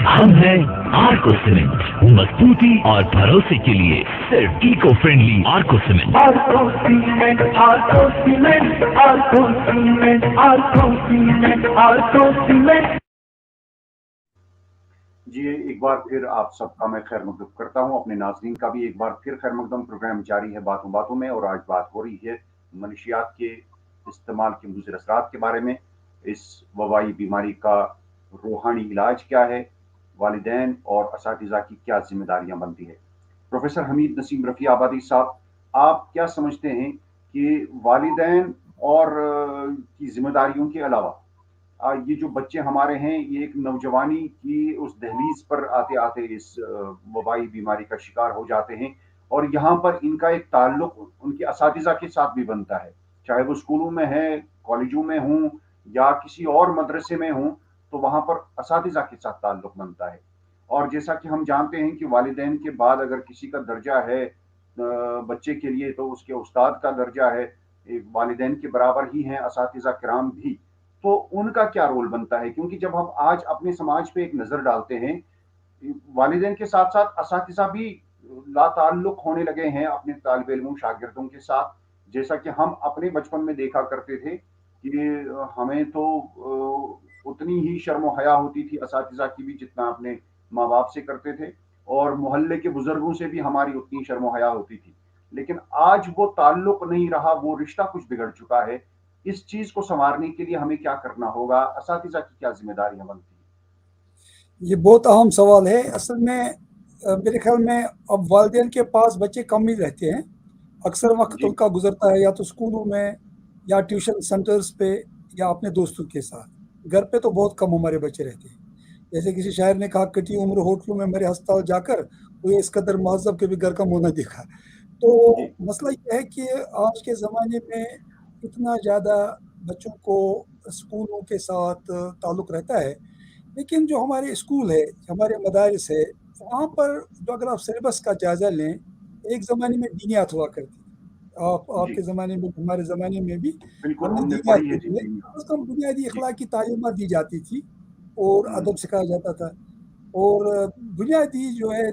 Speaker 10: हम हैं आर्को सीमेंट, मजबूती और भरोसे के लिए सिर्फ eco friendly Arco cement.
Speaker 11: Arco cement, Arco cement, Arco cement, Arco cement, Arco cement.
Speaker 1: जी, एक बार फिर आप सबका मैं खैर मकदम करता हूँ, अपने नाज़रीन का भी एक बार फिर खैर मकदम। प्रोग्राम जारी है बातों बातों में, और आज बात हो रही है मनशियात के इस्तेमाल के मुज़िर असरात के बारे में। इस वबाई बीमारी का रूहानी इलाज क्या है, वालिदैन और असातिज़ा की क्या जिम्मेदारियाँ बनती है। प्रोफेसर हमीद नसीम रफ़ी आबादी साहब, आप क्या समझते हैं कि वालिदैन और की जिम्मेदारियों के अलावा ये जो बच्चे हमारे हैं, ये एक नौजवानी की उस दहलीज पर आते आते इस वबाई बीमारी का शिकार हो जाते हैं, और यहाँ पर इनका एक ताल्लुक उनके असातिज़ा के साथ भी बनता है, चाहे वो स्कूलों में है, कॉलेजों में हों या किसी और मदरसे में हों, तो वहाँ पर असातिज़ा के साथ ताल्लुक बनता है। और जैसा कि हम जानते हैं कि वालिदैन के बाद अगर किसी का दर्जा है बच्चे के लिए, तो उसके उस्ताद का दर्जा है, वालिदैन के बराबर ही हैं असातिज़ा किराम भी। तो उनका क्या रोल बनता है, क्योंकि जब हम आज अपने समाज पे एक नज़र डालते हैं, वालिदैन के साथ साथ असातिज़ा भी लाताल्लुक होने लगे हैं अपने तालिब इल्मों शागिर्दों के साथ। जैसा कि हम अपने बचपन में देखा करते थे कि हमें तो उतनी ही शर्म व हया होती थी असातिज़ा की भी जितना अपने माँ बाप से करते थे, और मोहल्ले के बुजुर्गों से भी हमारी उतनी शर्म व हया होती थी। लेकिन आज वो ताल्लुक नहीं रहा, वो रिश्ता कुछ बिगड़ चुका है। इस चीज को संवारने के लिए हमें क्या करना होगा, असातिज़ा की क्या जिम्मेदारियां बनती हैं?
Speaker 3: ये बहुत अहम सवाल है। असल में मेरे ख्याल में अब वालिदैन के पास बच्चे कम ही रहते हैं। अक्सर वक्त उनका गुजरता है या तो स्कूलों में या ट्यूशन सेंटर्स पे या अपने दोस्तों के साथ। घर पे तो बहुत कम हमारे बच्चे रहते हैं। जैसे किसी शायर ने कहा, कटी उम्र होटलों में मेरे हस्पताल जाकर कोई इस कदर महजब के भी घर का मुँह न देखा। तो मसला ये है कि आज के ज़माने में इतना ज़्यादा बच्चों को स्कूलों के साथ ताल्लुक़ रहता है, लेकिन जो हमारे स्कूल है, हमारे मदारिस है, वहाँ पर जो अगर आप सिलेबस का जायज़ा लें, एक ज़माने में दीनियात हुआ करती, आपके ज़माने में, हमारे ज़माने में भी कम बुनियादी अखलाकी तालीमात दी जाती थी और अदब सिखाया जाता था, और बुनियादी जो है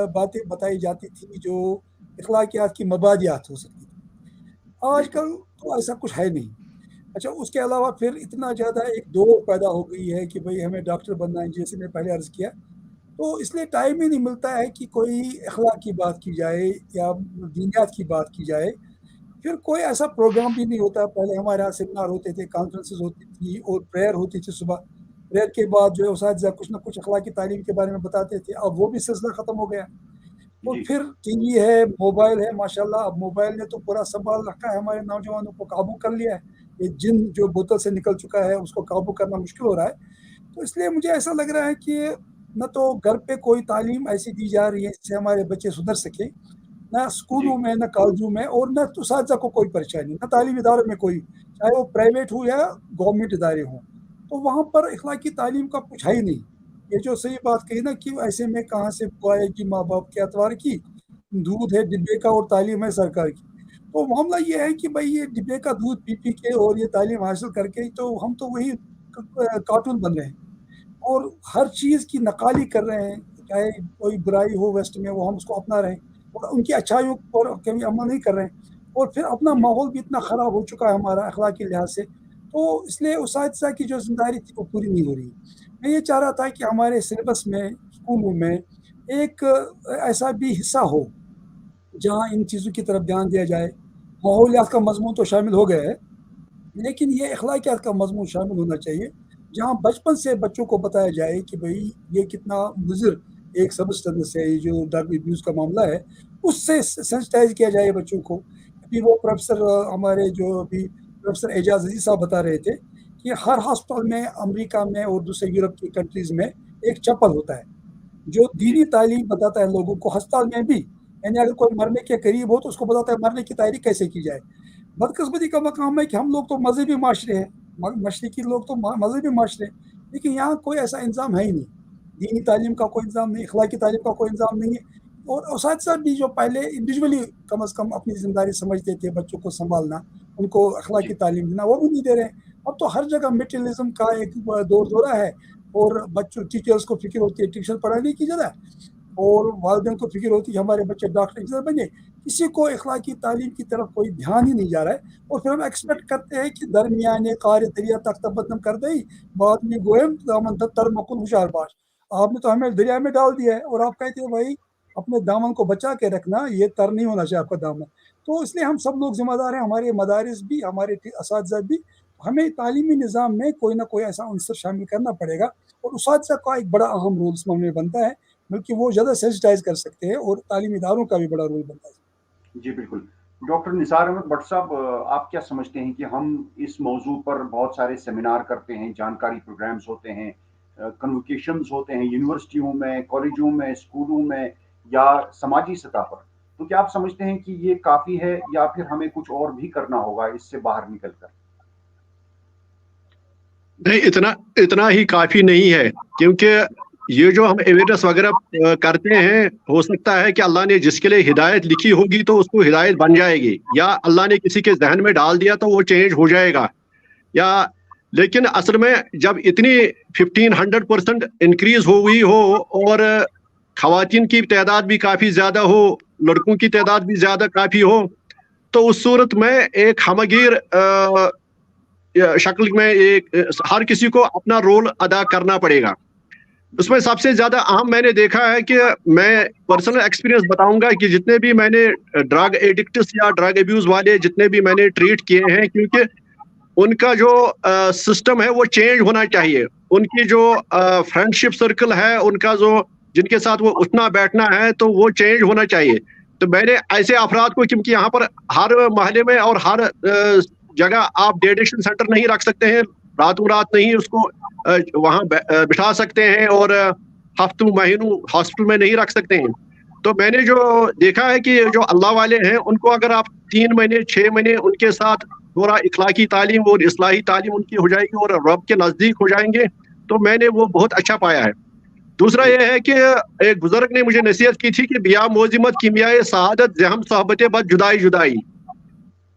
Speaker 3: बातें बताई जाती थी जो अखलाकियात की मबादियात हो सकती थी। आजकल तो ऐसा कुछ है नहीं। अच्छा, उसके अलावा फिर इतना ज़्यादा एक दौड़ पैदा हो गई है कि भाई हमें डॉक्टर बनना है, जैसे मैंने पहले अर्ज़ किया, तो इसलिए टाइम ही नहीं मिलता है कि कोई अखलाक की बात की जाए या दीनियात की बात की जाए। फिर कोई ऐसा प्रोग्राम भी नहीं होता। पहले हमारे यहाँ सेमिनार होते थे, कॉन्फ्रेंसेस होती थी और प्रेयर होती थी सुबह। प्रेयर के बाद जो है उस्ताद कुछ ना कुछ अखलाकी तालीम के बारे में बताते थे। अब वो भी सिलसिला ख़त्म हो गया। और फिर टीवी है, मोबाइल है, माशाल्लाह अब मोबाइल ने तो पूरा संभाल रखा है, हमारे नौजवानों को काबू कर लिया है। ये जिन जो बोतल से निकल चुका है उसको काबू करना मुश्किल हो रहा है। तो इसलिए मुझे ऐसा लग रहा है कि न तो घर पे कोई तालीम ऐसी दी जा रही है जिससे हमारे बच्चे सुधर सके, न स्कूलों में, न कॉलेजों में, और न तो उस्ताद को कोई परेशानी, न तालीम इदारों में कोई, चाहे वो प्राइवेट हो या गवर्नमेंट इदारे हों, तो वहाँ पर इखलाकी तालीम का कुछ है ही नहीं। ये जो सही बात कही ना कि ऐसे में कहाँ से आएगी माँ बाप के अतवार की, दूध है डिब्बे का और तालीम है सरकार की। तो मामला ये है कि भाई ये डिब्बे का दूध पी पी के और ये तालीम हासिल करके तो हम तो वही कार्टून बन रहे हैं और हर चीज़ की नकाली कर रहे हैं, चाहे कोई बुराई हो वेस्ट में वो हम उसको अपना रहे हैं और उनकी अच्छाइयों पर कभी अमल नहीं कर रहे हैं। और फिर अपना माहौल भी इतना ख़राब हो चुका है हमारा अखलाकी लिहाज से, तो इसलिए उस्ताद की जो जिम्मेदारी थी वो पूरी नहीं हो रही। मैं ये चाह रहा था कि हमारे सिलेबस में, स्कूलों में एक ऐसा भी हिस्सा हो जहाँ इन चीज़ों की तरफ ध्यान दिया जाए। माहौलियात का मजमून तो शामिल हो गया है, लेकिन ये अखलाकियात का मजमून शामिल होना चाहिए, जहाँ बचपन से बच्चों को बताया जाए कि भाई ये कितना मुज़िर एक सबस्टेंस है, ये जो ड्रग अब्यूज़ का मामला है, उससे सेंसिटाइज किया जाए बच्चों को। अभी वो प्रोफेसर हमारे जो अभी प्रोफेसर एजाज अजीज साहब बता रहे थे कि हर हॉस्पिटल में अमेरिका में और दूसरे यूरोप की कंट्रीज़ में एक चप्पल होता है जो दीनी तालीम बताता है लोगों को, अस्पताल में भी, यानी अगर कोई मरने के करीब हो तो उसको बताता है मरने की तैयारी कैसे की जाए। बदकिस्मती का मकाम है कि हम लोग तो मजहबी माशरे हैं, मशरकी लोग तो मजहबी माशरे हैं, लेकिन यहाँ कोई ऐसा इंतज़ाम है ही नहीं, दीनी तालीम का कोई इंतज़ाम नहीं, अखलाकी तालीम का कोई इंतज़ाम नहीं है। और उस्ताद भी जो पहले इंडिविजुअली कम अज़ कम अपनी ज़िम्मेदारी समझते थे बच्चों को संभालना, उनको अखलाकी तालीम देना, वो भी नहीं दे रहे हैं। अब तो हर जगह मटेरियलिज्म का एक दौर दौरा है और बच्चों टीचर्स को फिक्र होती है ट्यूशन पढ़ाने की जगह, और वालिदैन को फिक्र होती है हमारे बच्चे डॉक्टर इंजीनियर बने। किसी को अखलाकी तालीम की तरफ कोई ध्यान ही नहीं जा रहा है और फिर हम एक्सपेक्ट करते हैं कि दरमियाने कार दरिया तक तबदम कर दे, बाद में गोयम दामन तर मकुल हुशारबाज। आपने तो हमें दरिया में डाल दिया है और आप कहते हैं भाई अपने दामन को बचा के रखना, ये तर नहीं होना चाहिए आपका दामन। तो इसलिए हम सब लोग जिम्मेदार हैं, हमारे मदारिस भी, हमारे असातिज़ा भी। हमें तालीमी निज़ाम में कोई ना कोई ऐसा अंसर शामिल करना पड़ेगा और उस्ताद का एक बड़ा अहम रोल इस मामले में बनता है, बल्कि वो ज़्यादा सेंसिटाइज कर सकते हैं और तालीमी इदारों का भी बड़ा रोल बनता है।
Speaker 1: जी बिल्कुल। डॉक्टर निसार अहमद भट्ट साहब, आप क्या समझते हैं कि हम इस मौजू पर बहुत सारे सेमिनार करते हैं, जानकारी प्रोग्राम्स होते हैं, कन्वोकेशंस होते हैं यूनिवर्सिटियों में, कॉलेजों में, स्कूलों में या समाजी सतह पर, तो क्या आप समझते हैं कि ये काफ़ी है या फिर हमें कुछ और भी करना होगा इससे बाहर निकल कर?
Speaker 4: नहीं, इतना ही काफ़ी नहीं है, क्योंकि ये जो हम अवेयरनेस वगैरह करते हैं, हो सकता है कि अल्लाह ने जिसके लिए हिदायत लिखी होगी तो उसको हिदायत बन जाएगी, या अल्लाह ने किसी के जहन में डाल दिया तो वो चेंज हो जाएगा, या लेकिन असल में जब इतनी 1500% इंक्रीज हो गई हो और खवातीन की तादाद भी काफ़ी ज़्यादा हो, लड़कों की तादाद भी ज़्यादा काफ़ी हो, तो उस सूरत में एक हमगीर शक्ल में एक हर किसी को अपना रोल अदा करना पड़ेगा। उसमें सबसे ज़्यादा अहम मैंने देखा है कि मैं पर्सनल एक्सपीरियंस बताऊंगा कि जितने भी मैंने ड्रग एडिक्ट्स या ड्रग अब्यूज़ वाले जितने भी मैंने ट्रीट किए हैं, क्योंकि उनका जो सिस्टम है वो चेंज होना चाहिए, उनकी जो फ्रेंडशिप सर्कल है, उनका जो जिनके साथ वो उठना बैठना है, तो वो चेंज होना चाहिए। तो मैंने ऐसे अफराद को, क्योंकि यहाँ पर हर मोहल्ले में और हर जगह आप डे एडिक्शन सेंटर नहीं रख सकते हैं, रातों रात नहीं उसको वहाँ बिठा सकते हैं और हफ्तों महीनों हॉस्पिटल में नहीं रख सकते हैं। तो मैंने जो देखा है कि जो अल्लाह वाले हैं उनको अगर आप 3 महीने 6 महीने उनके साथ थोड़ा इखलाकी तालीम और इस्लाही तालीम उनकी हो जाएगी और रब के नज़दीक हो जाएंगे, तो मैंने वो बहुत अच्छा पाया है। दूसरा ये है कि एक बुजुर्ग ने मुझे नसीहत की थी कि बिया मोजिमत किमियाए सआदत जहम सोहबत बद जुदाई जुदाई,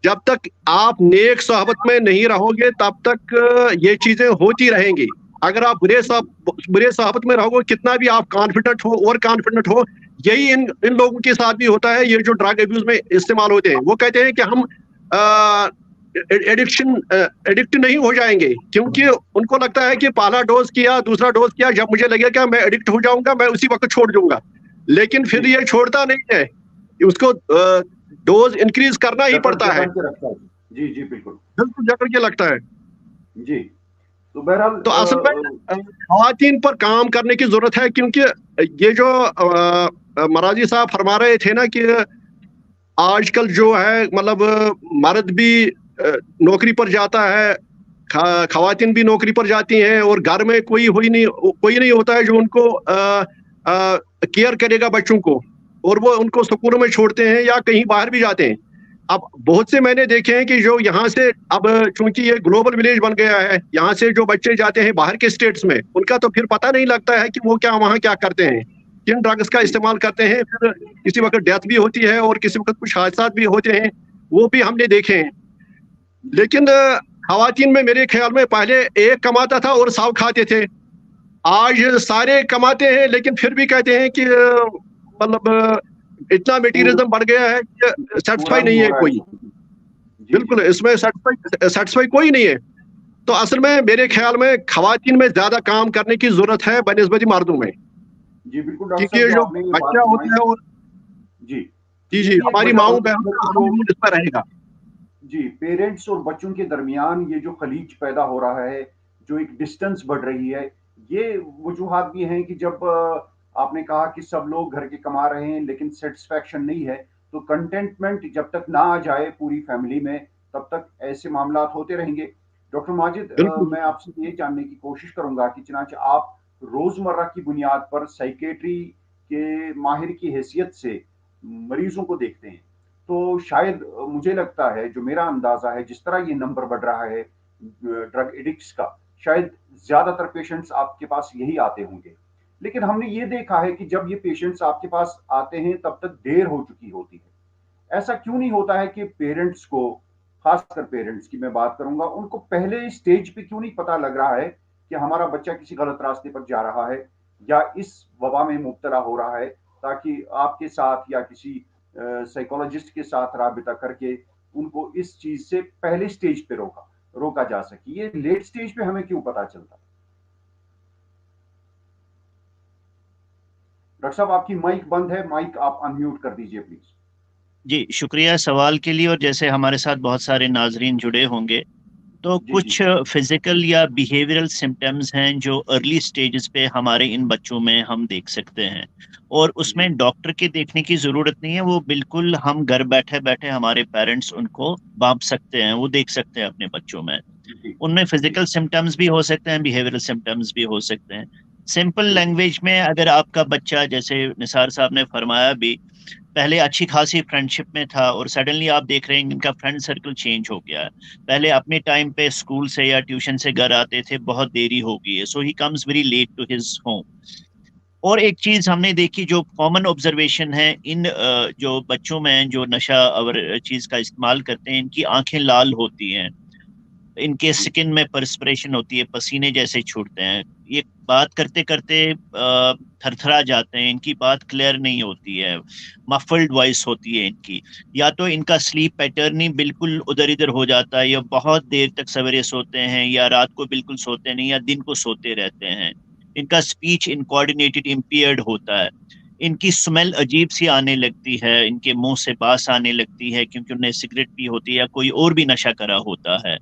Speaker 4: जब तक आप नेक सोहबत में नहीं रहोगे तब तक ये चीज़ें होती रहेंगी। अगर आप बुरे सोहबत में रहोगे, कितना भी आप कॉन्फिडेंट हो और कॉन्फिडेंट हो, यही इन लोगों के साथ भी होता है, ये जो ड्रग अब्यूज़ में इस्तेमाल होते हैं। वो कहते हैं कि हम एडिक्ट नहीं हो जाएंगे, क्योंकि उनको लगता है कि पहला डोज किया, दूसरा डोज किया, जब मुझे लगेगा मैं एडिक्ट हो जाऊंगा मैं उसी वक्त छोड़ दूंगा, लेकिन फिर ये छोड़ता नहीं है, उसको डोज इंक्रीज करना ही पड़ता है।
Speaker 1: जी जी बिल्कुल
Speaker 4: जकड़ के लगता है।
Speaker 1: जी तो बहरहाल
Speaker 4: तो असल में खवातीन पर काम करने की जरूरत है, क्योंकि ये जो मराजी साहब फरमा रहे थे ना कि आजकल जो है मतलब मर्द भी नौकरी पर जाता है, खवातीन भी नौकरी पर जाती हैं, और घर में कोई नहीं होता है जो उनको केयर करेगा बच्चों को, और वो उनको स्कूलों में छोड़ते हैं या कहीं बाहर भी जाते हैं। अब बहुत से मैंने देखे हैं कि जो यहाँ से, अब चूंकि ये ग्लोबल विलेज बन गया है, यहाँ से जो बच्चे जाते हैं बाहर के स्टेट्स में, उनका तो फिर पता नहीं लगता है कि वो वहाँ क्या करते हैं, किन ड्रग्स का इस्तेमाल करते हैं, फिर किसी वक्त डेथ भी होती है और किसी वक्त कुछ हादसा भी होते हैं, वो भी हमने देखे हैं। लेकिन खवातीन में मेरे ख्याल में पहले एक कमाता था और 100 खाते थे, आज सारे कमाते हैं लेकिन फिर भी कहते हैं कि मतलब इतना मटेरियलिज्म बढ़ गया है कि सेटिस्फाई नहीं है कोई, बिल्कुल इसमें सेटिस्फाई कोई नहीं है। तो असल में मेरे ख्याल में खवातीन में ज्यादा काम करने की जरूरत है बनिस्बत मर्दों में।
Speaker 1: जी बिल्कुल
Speaker 4: क्योंकि ये जो बच्चा होता है और जी हमारी माओ बहनों इस पर रहेगा।
Speaker 1: जी, पेरेंट्स और बच्चों के दरमियान ये जो खलीज पैदा हो रहा है, जो एक डिस्टेंस बढ़ रही है, ये वजूहात भी हैं कि जब आपने कहा कि सब लोग घर के कमा रहे हैं लेकिन सेटिस्फैक्शन नहीं है, तो कंटेंटमेंट जब तक ना आ जाए पूरी फैमिली में, तब तक ऐसे मामलात होते रहेंगे। डॉक्टर माजिद, मैं आपसे ये जानने की कोशिश करूंगा कि चनांचे आप रोजमर्रा की बुनियाद पर साइकेट्री के माहिर की हैसियत से मरीजों को देखते हैं, तो शायद मुझे लगता है, जो मेरा अंदाजा है, जिस तरह ये नंबर बढ़ रहा है ड्रग एडिक्ट्स का, शायद ज्यादातर पेशेंट्स आपके पास यही आते होंगे। लेकिन हमने ये देखा है कि जब ये पेशेंट्स आपके पास आते हैं तब तक देर हो चुकी होती है। ऐसा क्यों नहीं होता है कि पेरेंट्स को, खासकर पेरेंट्स की मैं बात करूंगा, उनको पहले स्टेज पे क्यों नहीं पता लग रहा है कि हमारा बच्चा किसी गलत रास्ते पर जा रहा है या इस वबा में मुब्तला हो रहा है, ताकि आपके साथ या किसी साइकोलॉजिस्ट के साथ राबिता करके उनको इस चीज से पहले स्टेज पे रोका जा सके। ये लेट स्टेज पे हमें क्यों पता चलता? डॉक्टर साहब, आपकी माइक बंद है, माइक आप अनम्यूट कर दीजिए प्लीज।
Speaker 2: जी शुक्रिया सवाल के लिए। और जैसे हमारे साथ बहुत सारे नाजरीन जुड़े होंगे, तो कुछ फिजिकल या बिहेवियरल सिम्टम्स हैं जो अर्ली स्टेजेस पे हमारे इन बच्चों में हम देख सकते हैं, और उसमें डॉक्टर के देखने की ज़रूरत नहीं है, वो बिल्कुल हम घर बैठे बैठे हमारे पेरेंट्स उनको भांप सकते हैं, वो देख सकते हैं अपने बच्चों में। उनमें फिजिकल सिम्टम्स भी हो सकते हैं, बिहेवियरल सिम्टम्स भी हो सकते हैं। सिंपल लैंग्वेज में, अगर आपका बच्चा, जैसे निसार साहब ने फरमाया भी, पहले अच्छी खासी फ्रेंडशिप में था और सडनली आप देख रहे हैं इनका फ्रेंड सर्कल चेंज हो गया है, पहले अपने टाइम पे स्कूल से या ट्यूशन से घर आते थे, बहुत देरी हो गई है, so he comes very late to his home. और एक चीज हमने देखी जो कॉमन ऑब्जर्वेशन है, इन जो बच्चों में जो नशा और चीज का इस्तेमाल करते हैं, इनकी आंखें लाल होती हैं, इनके स्किन में परस्पिरेशन होती है, पसीने जैसे छूटते हैं, ये बात करते करते थरथरा जाते हैं, इनकी बात क्लियर नहीं होती है, मफल्ड वॉइस होती है इनकी, या तो इनका स्लीप पैटर्न ही बिल्कुल उधर इधर हो जाता है, या बहुत देर तक सवेरे सोते हैं, या रात को बिल्कुल सोते नहीं, या दिन को सोते रहते हैं। इनका स्पीच इनकोऑर्डिनेटेड इम्पेयर्ड होता है, इनकी स्मेल अजीब सी आने लगती है, इनके मुंह से बास आने लगती है क्योंकि उन्हें सिगरेट पी होती है या कोई और भी नशा करा होता है।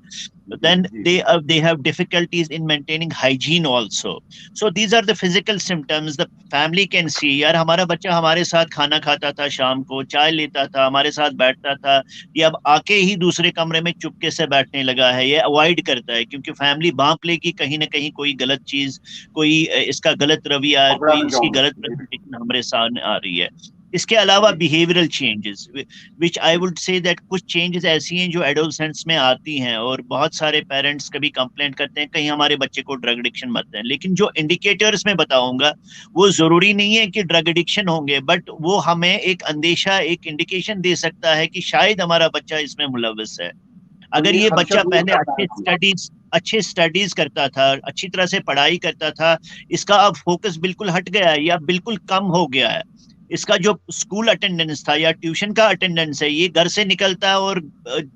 Speaker 2: Then they have difficulties in maintaining hygiene also. So these are the physical symptoms the family can see. यार हमारा बच्चा हमारे साथ खाना खाता था, शाम को चाय लेता था, हमारे साथ बैठता था, ये अब आके ही दूसरे कमरे में चुपके से बैठने लगा है, ये अवॉइड करता है क्योंकि फैमिली भांप लेगी कहीं ना कहीं कोई गलत चीज, कोई इसका गलत रवैया, कोई इसकी गलत रेपुटेशन हमारे सामने आ रही है। इसके अलावा behavioural changes, which I would say that कुछ चेंजेस ऐसी हैं जो एडोलसेंट्स में आती हैं, और बहुत सारे पेरेंट्स कभी कंप्लेंट करते हैं कहीं हमारे बच्चे को ड्रग एडिक्शन मत है, लेकिन जो इंडिकेटर्स में बताऊंगा वो जरूरी नहीं है कि ड्रग एडिक्शन होंगे, बट वो हमें एक अंदेशा, एक इंडिकेशन दे सकता है कि शायद हमारा बच्चा इसमें मुलव्वस है। अगर ये बच्चा पहले अच्छे स्टडीज करता था, अच्छी तरह से पढ़ाई करता था, इसका अब फोकस बिल्कुल हट गया है या बिल्कुल कम हो गया है, اس کا جو اسکول اٹینڈنس تھا یا ٹیوشن کا اٹینڈنس ہے، یہ گھر سے نکلتا ہے اور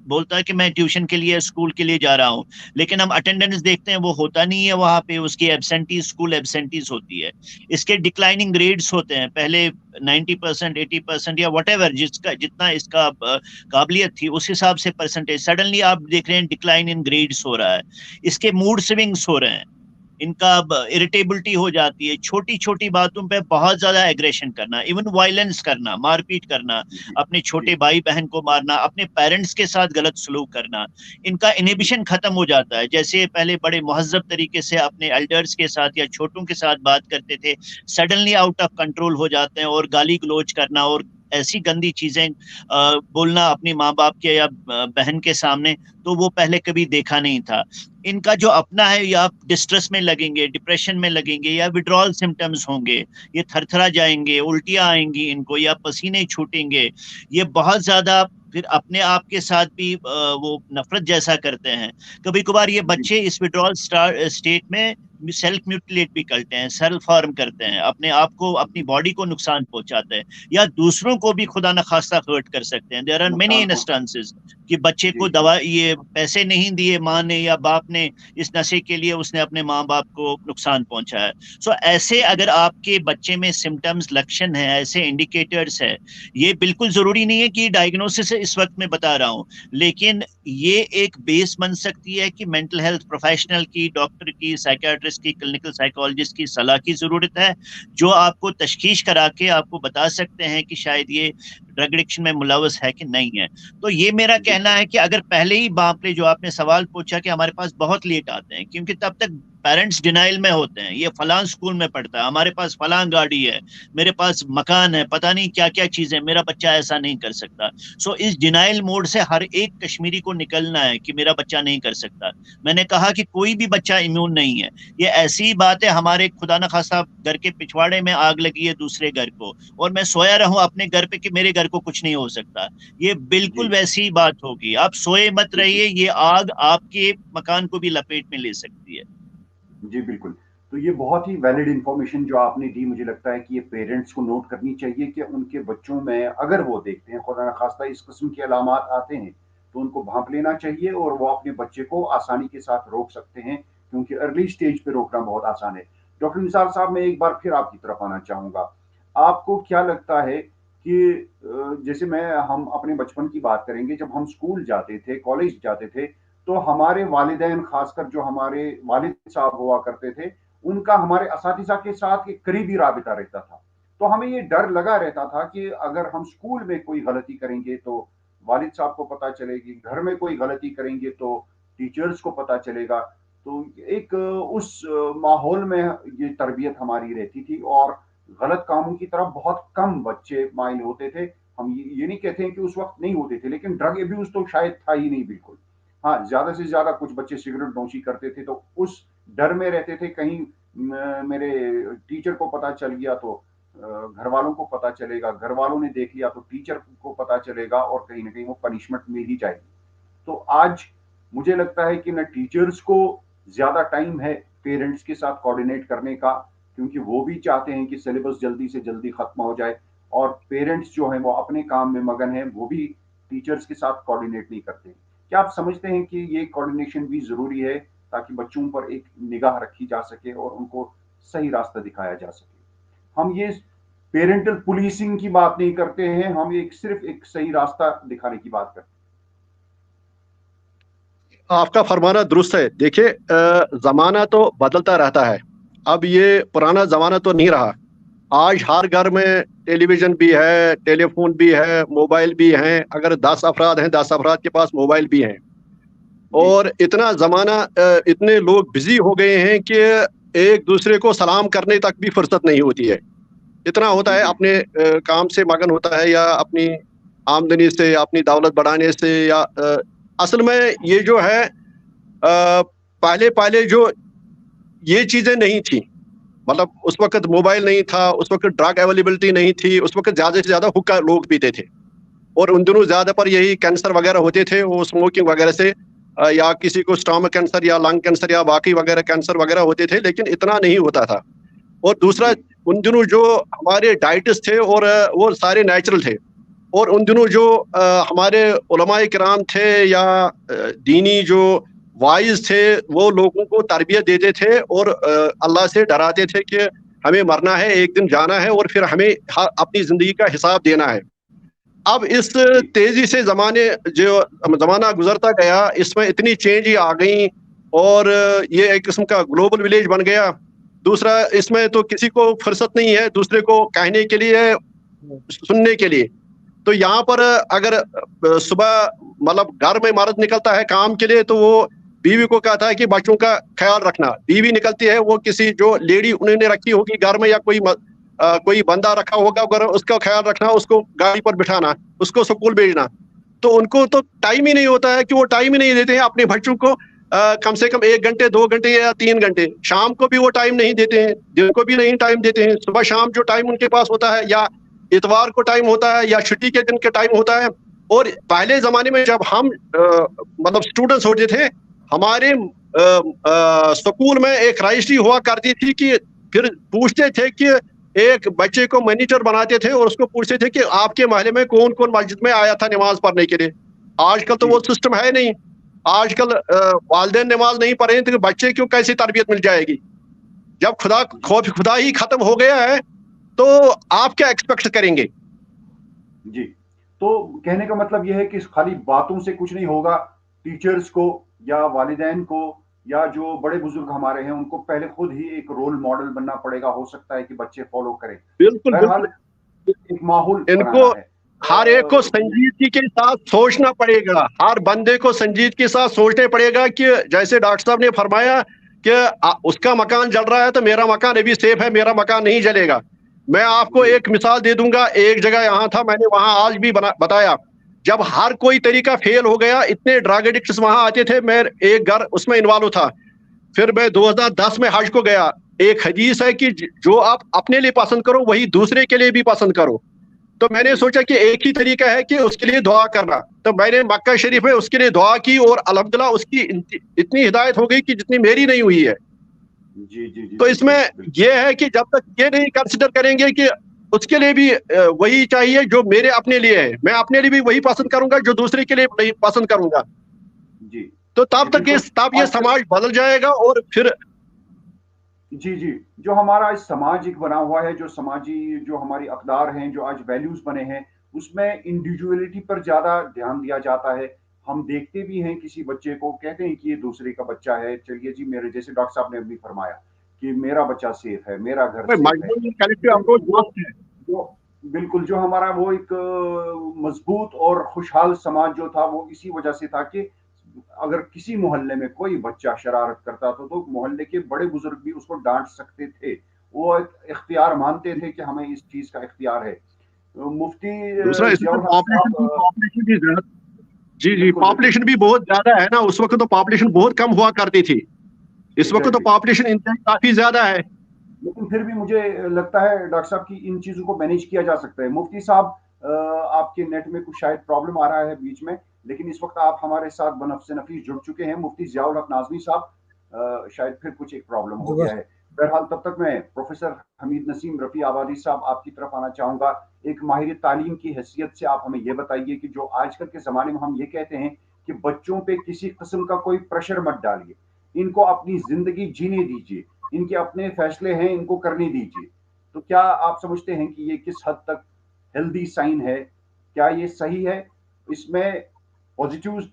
Speaker 2: بولتا ہے کہ میں ٹیوشن کے لیے اسکول کے لیے جا رہا ہوں، لیکن ہم اٹینڈنس دیکھتے ہیں وہ ہوتا نہیں ہے وہاں پہ، اس کی ایبسینٹیز اسکول ایبسینٹیز ہوتی ہے، اس کے ڈکلائننگ گریڈز ہوتے ہیں، پہلے 90% 80% یا واٹ ایور جتنا اس کا قابلیت تھی اس حساب سے پرسنٹیج، سڈنلی آپ دیکھ رہے ہیں ڈکلائن ان گریڈز ہو رہا ہے، اس کے موڈ سوئنگس ہو رہے ہیں، ان کا اریٹیبلٹی ہو جاتی ہے، چھوٹی چھوٹی باتوں پہ بہت زیادہ ایگریشن کرنا، ایون وائلنس کرنا، مار پیٹ کرنا، اپنے چھوٹے بھائی بہن کو مارنا، اپنے پیرنٹس کے ساتھ غلط سلوک کرنا، ان کا انہیبیشن ختم ہو جاتا ہے۔ جیسے پہلے بڑے مہذب طریقے سے اپنے ایلڈرز کے ساتھ یا چھوٹوں کے ساتھ بات کرتے تھے، سڈنلی آؤٹ آف کنٹرول ہو جاتے ہیں اور گالی گلوچ کرنا اور ایسی گندی چیزیں بولنا اپنی ماں باپ کے یا بہن کے سامنے، تو وہ پہلے کبھی دیکھا نہیں تھا۔ ان کا جو اپنا ہے، یا ڈسٹریس میں لگیں گے، ڈپریشن میں لگیں گے، یا وڈرال سمٹمز ہوں گے، یہ تھر تھرا جائیں گے، الٹیاں آئیں گی ان کو، یا پسینے چھوٹیں گے، یہ بہت زیادہ پھر اپنے آپ کے ساتھ بھی وہ نفرت جیسا کرتے ہیں۔ کبھی کبھار یہ بچے اس وڈرال اسٹیٹ میں سیلف میوٹیلیٹ بھی کرتے ہیں، سیلف ہارم کرتے ہیں، اپنے آپ کو، اپنی باڈی کو نقصان پہنچاتے ہیں، یا دوسروں کو بھی خدا نخواستہ ہرٹ کر سکتے ہیں۔ دیر آر مینی انسٹانسز کہ بچے کو دوا، یہ پیسے نہیں دیے ماں نے یا باپ نے اس نشے کے لیے، اس نے اپنے ماں باپ کو نقصان پہنچایا۔ سو ایسے اگر آپ کے بچے میں سمٹمز، لکشن ہیں، ایسے انڈیکیٹرز ہیں، یہ بالکل ضروری نہیں ہے کہ ڈائگنوسس اس وقت میں بتا رہا ہوں، لیکن یہ ایک بیس بن سکتی ہے کہ مینٹل ہیلتھ پروفیشنل کی، ڈاکٹر کی، سائیکیاٹرسٹ کی، کلینکل سائیکالوجسٹ کی صلاح کی ضرورت ہے، جو آپ کو تشخیص کرا کے آپ کو بتا سکتے ہیں کہ شاید یہ ڈرگ ایڈکشن میں ملوث ہے کہ نہیں ہے۔ تو یہ میرا کہنا ہے کہ اگر پہلے ہی باپ نے، جو آپ نے سوال پوچھا کہ ہمارے پاس بہت لیٹ آتے ہیں، کیونکہ تب تک پیرنٹس ڈینائل میں ہوتے ہیں، یہ فلاں اسکول میں پڑھتا ہے، ہمارے پاس فلاں گاڑی ہے، میرے پاس مکان ہے، پتہ نہیں کیا کیا چیزیں، میرا بچہ ایسا نہیں کر سکتا۔ سو اس ڈینائل موڈ سے ہر ایک کشمیری کو نکلنا ہے کہ میرا بچہ نہیں کر سکتا۔ میں نے کہا کہ کوئی بھی بچہ امیون نہیں ہے، یہ ایسی بات ہے، ہمارے خدا نخواستہ گھر کے پچھواڑے میں آگ لگی ہے دوسرے گھر کو، اور میں سویا رہوں اپنے گھر پہ کہ میرے گھر کو کچھ نہیں ہو سکتا، یہ بالکل ویسی بات ہوگی۔ آپ سوئے مت رہیے، یہ آگ آپ کے مکان کو بھی لپیٹ میں لے سکتی ہے۔
Speaker 1: جی بالکل، تو یہ بہت ہی ویلڈ انفارمیشن جو آپ نے دی، مجھے لگتا ہے کہ یہ پیرنٹس کو نوٹ کرنی چاہیے کہ ان کے بچوں میں اگر وہ دیکھتے ہیں خدا نخواستہ اس قسم کے علامات آتے ہیں تو ان کو بھانپ لینا چاہیے، اور وہ اپنے بچے کو آسانی کے ساتھ روک سکتے ہیں، کیونکہ ارلی سٹیج پہ روکنا بہت آسان ہے۔ ڈاکٹر نثار صاحب، میں ایک بار پھر آپ کی طرف آنا چاہوں گا، آپ کو کیا لگتا ہے کہ جیسے ہم اپنے بچپن کی بات کریں گے، جب ہم اسکول جاتے تھے، کالج جاتے تھے، تو ہمارے والدین، خاص کر جو ہمارے والد صاحب ہوا کرتے تھے، ان کا ہمارے اساتذہ کے ساتھ ایک قریبی رابطہ رہتا تھا، تو ہمیں یہ ڈر لگا رہتا تھا کہ اگر ہم اسکول میں کوئی غلطی کریں گے تو والد صاحب کو پتہ چلے گی، گھر میں کوئی غلطی کریں گے تو ٹیچرز کو پتہ چلے گا، تو ایک اس ماحول میں یہ تربیت ہماری رہتی تھی، اور غلط کاموں کی طرف بہت کم بچے مائل ہوتے تھے۔ ہم یہ نہیں کہتے ہیں کہ اس وقت نہیں ہوتے تھے، لیکن ڈرگ ایبیوز تو شاید تھا ہی نہیں بالکل۔ ہاں، زیادہ سے زیادہ کچھ بچے سگریٹ نوشی کرتے تھے، تو اس ڈر میں رہتے تھے کہیں میرے ٹیچر کو پتہ چل گیا تو گھر والوں کو پتہ چلے گا، گھر والوں نے دیکھ لیا تو ٹیچر کو پتہ چلے گا، اور کہیں نہ کہیں وہ پنشمنٹ مل ہی جائے گی۔ تو آج مجھے لگتا ہے کہ نہ ٹیچرز کو زیادہ ٹائم ہے پیرنٹس کے ساتھ کوآرڈینیٹ کرنے کا، کیونکہ وہ بھی چاہتے ہیں کہ سلیبس جلدی سے جلدی ختم ہو جائے، اور پیرنٹس جو ہیں وہ اپنے کام میں مگن ہیں، وہ بھی ٹیچرز کے ساتھ کوآرڈینیٹ نہیں کرتے۔ کیا آپ سمجھتے ہیں کہ یہ کوآرڈینیشن بھی ضروری ہے تاکہ بچوں پر ایک نگاہ رکھی جا سکے اور ان کو صحیح راستہ دکھایا جا سکے؟ ہم یہ پیرنٹل پولیسنگ کی بات نہیں کرتے ہیں، ہم صرف ایک صحیح راستہ دکھانے کی بات کرتے ہیں۔
Speaker 4: آپ کا فرمانا درست ہے۔ دیکھیے، زمانہ تو بدلتا رہتا ہے، اب یہ پرانا زمانہ تو نہیں رہا۔ آج ہر گھر میں ٹیلی ویژن بھی ہے، ٹیلی فون بھی ہے، موبائل بھی ہیں، اگر 10 افراد ہیں 10 افراد کے پاس موبائل بھی ہیں، اور اتنا زمانہ، اتنے لوگ بزی ہو گئے ہیں کہ ایک دوسرے کو سلام کرنے تک بھی فرصت نہیں ہوتی ہے۔ اتنا ہوتا ہے اپنے کام سے مگن ہوتا ہے، یا اپنی آمدنی سے، اپنی دولت بڑھانے سے، یا اصل میں یہ جو ہے پہلے جو یہ چیزیں نہیں تھیں، مطلب اس وقت موبائل نہیں تھا، اس وقت ڈرگ اویلیبلٹی نہیں تھی، اس وقت زیادہ سے زیادہ حقہ لوگ پیتے تھے، اور ان دنوں زیادہ پر یہی کینسر وغیرہ ہوتے تھے وہ اسموکنگ وغیرہ سے، یا کسی کو اسٹامک کینسر یا لنگ کینسر یا باقی وغیرہ کینسر وغیرہ ہوتے تھے، لیکن اتنا نہیں ہوتا تھا۔ اور دوسرا उन दिनों जो हमारे डाइटिस्ट थे और वो सारे नेचुरल थे, और उन दिनों जो हमारे उलमाए किराम थे या दीनी जो वाइज थे, वो लोगों को तरबियत देते थे और अल्लाह से डराते थे कि हमें मरना है, एक दिन जाना है और फिर हमें अपनी ज़िंदगी का हिसाब देना है। अब इस तेज़ी से ज़माना गुजरता गया, इसमें इतनी चेंज आ गई और ये एक किस्म का ग्लोबल विलेज बन गया। दूसरा, इसमें तो किसी को फुर्सत नहीं है दूसरे को कहने के लिए, सुनने के लिए। तो यहाँ पर अगर सुबह मतलब घर में मर्द निकलता है काम के लिए, तो वो बीवी को कहता है कि बच्चों का ख्याल रखना। बीवी निकलती है, वो किसी जो लेडी उन्होंने रखी होगी घर में या कोई बंदा रखा होगा घर, उसका ख्याल रखना, उसको गाड़ी पर बिठाना, उसको स्कूल भेजना। तो उनको तो टाइम ही नहीं होता है कि वो टाइम ही नहीं देते हैं अपने बच्चों को कम से कम 1 घंटे 2 घंटे या 3 घंटे। शाम को भी वो टाइम नहीं देते हैं, दिन को भी नहीं टाइम देते हैं। सुबह शाम जो टाइम उनके पास होता है, या इतवार को टाइम होता है या छुट्टी के दिन के टाइम होता है। और पहले ज़माने में जब हम मतलब स्टूडेंट्स होते थे, हमारे स्कूल में एक रजिस्ट्री हुआ करती थी कि फिर पूछते थे कि एक बच्चे को मॉनिटर बनाते थे और उसको पूछते थे कि आपके मोहल्ले में कौन कौन मस्जिद में आया था नमाज पढ़ने के लिए। आजकल तो वो सिस्टम है नहीं। आजकल वालिदैन नमाज नहीं पढ़े तो बच्चे क्यों कैसी तरबियत मिल जाएगी? जब खुदा ही खत्म हो गया है तो आप क्या एक्सपेक्ट करेंगे?
Speaker 1: जी, तो कहने का मतलब यह है कि खाली बातों से कुछ नहीं होगा। टीचर्स को या वालिदैन को या जो बड़े बुजुर्ग हमारे हैं, उनको पहले खुद ही एक रोल मॉडल बनना पड़ेगा। हो सकता है कि बच्चे फॉलो करें।
Speaker 4: बिल्कुल,
Speaker 1: एक माहौल
Speaker 4: इनको हर एक को संजीदगी के साथ सोचना पड़ेगा। हर बंदे को संजीदगी के साथ सोचना पड़ेगा कि जैसे डॉक्टर साहब ने फरमाया कि उसका मकान जल रहा है तो मेरा मकान अभी सेफ है, मेरा मकान नहीं जलेगा। मैं आपको एक मिसाल दे दूंगा। एक जगह यहाँ था, मैंने वहां आज भी बताया, जब हर कोई तरीका फेल हो गया, इतने ड्रग एडिक्ट्स वहां आते थे, मैं एक घर उसमें इन्वॉल्व था। फिर मैं 2010 में हज को गया। एक हदीस है कि जो आप अपने लिए पसंद करो वही दूसरे के लिए भी पसंद करो। तो मैंने सोचा कि एक ही तरीका है कि उसके लिए दुआ करना। तो मैंने मक्का शरीफ में उसके लिए दुआ की और अल्हम्दुलिल्लाह उसकी इतनी हिदायत हो गई कि जितनी मेरी नहीं हुई है। जी। तो इसमें यह है कि जब तक ये नहीं कंसिडर करेंगे कि उसके लिए भी वही चाहिए जो मेरे अपने लिए है, मैं अपने लिए भी वही पसंद करूंगा जो दूसरे के लिए नहीं पसंद करूंगा,
Speaker 1: जी,
Speaker 4: तो तब ये समाज बदल जाएगा। और फिर
Speaker 1: जी, जो हमारा इस समाज एक बना हुआ है, जो समाजी जो हमारी अक़दार हैं, जो आज वैल्यूज बने हैं, उसमें इंडिविजुअलिटी पर ज्यादा ध्यान दिया जाता है। हम देखते भी हैं किसी बच्चे को, कहते हैं कि ये दूसरे का बच्चा है, चलिए जी मेरे, जैसे डॉक्टर साहब ने अभी फरमाया कि मेरा बच्चा सेफ है, मेरा घर सेफ है। जो बिल्कुल जो हमारा वो एक मजबूत और खुशहाल समाज जो था, वो इसी वजह से था कि अगर किसी मोहल्ले में कोई बच्चा शरारत करता था तो मोहल्ले के बड़े बुजुर्ग भी उसको डांट सकते थे। वो एक इख्तियार मानते थे कि हमें इस चीज का इख्तियार है। मुफ्ती
Speaker 4: जी, पॉपुलेशन भी बहुत ज्यादा है ना। उस वक्त तो पॉपुलेशन बहुत कम हुआ करती थी, इस वक्त तो पॉपुलेशन काफी ज्यादा है।
Speaker 1: लेकिन फिर भी मुझे लगता है डॉक्टर साहब की इन चीजों को मैनेज किया जा सकता है। मुफ्ती साहब, आपके नेट में कुछ शायद प्रॉब्लम आ रहा है बीच में, लेकिन इस वक्त आप हमारे साथ बनफ्स नफीस जुड़ चुके हैं। मुफ्ती ज़ियाउल हक नाज़मी साहब, शायद फिर कुछ एक प्रॉब्लम हो गया है। बहरहाल तब तक मैं प्रोफेसर हमीद नसीम रफ़ी आबादी साहब आपकी तरफ आना चाहूँगा। एक माहिर तालीम की हैसियत से आप हमें ये बताइए कि जो आजकल के ज़माने में हम ये कहते हैं कि बच्चों पे किसी किस्म का कोई प्रेशर मत डालिए, इनको अपनी ज़िंदगी जीने दीजिए, इनके अपने फैसले हैं, इनको करने दीजिए। तो क्या आप समझते हैं कि ये किस हद तक हेल्दी साइन है? क्या ये सही है? इसमें पॉजिटिव्स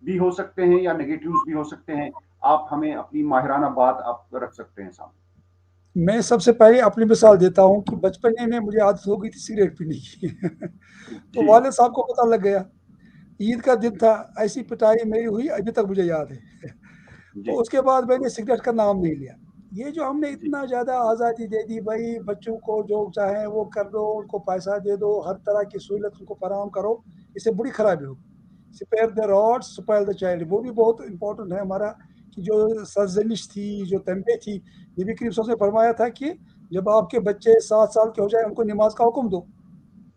Speaker 1: भी हो सकते हैं या नेगेटिव्स भी हो सकते हैं। आप हमें अपनी माहिराना बात आप रख सकते हैं सामने।
Speaker 3: मैं सबसे पहले अपनी मिसाल देता हूँ कि बचपन में मुझे आदत हो गई थी सिगरेट पीने की तो वाले साहब को पता लग गया। ईद का दिन था, ऐसी पिटाई मेरी हुई, अभी तक मुझे याद है तो उसके बाद मैंने सिगरेट का नाम नहीं लिया। ये जो हमने इतना ज़्यादा आज़ादी दे दी, भाई बच्चों को जो चाहे वो कर दो, उनको पैसा दे दो, हर तरह की सहूलत उनको फराहम करो, इससे बड़ी खराबी होगी। Spare the rod spoil the child, वो भी बहुत इंपॉर्टेंट है हमारा। कि जो सरजनिश थी, जो तंबे थी, नबी करीम सल्लल्लाहु अलैहि वसल्लम ने फरमाया था कि जब आपके बच्चे 7 साल के हो जाए उनको नमाज का हुक्म दो,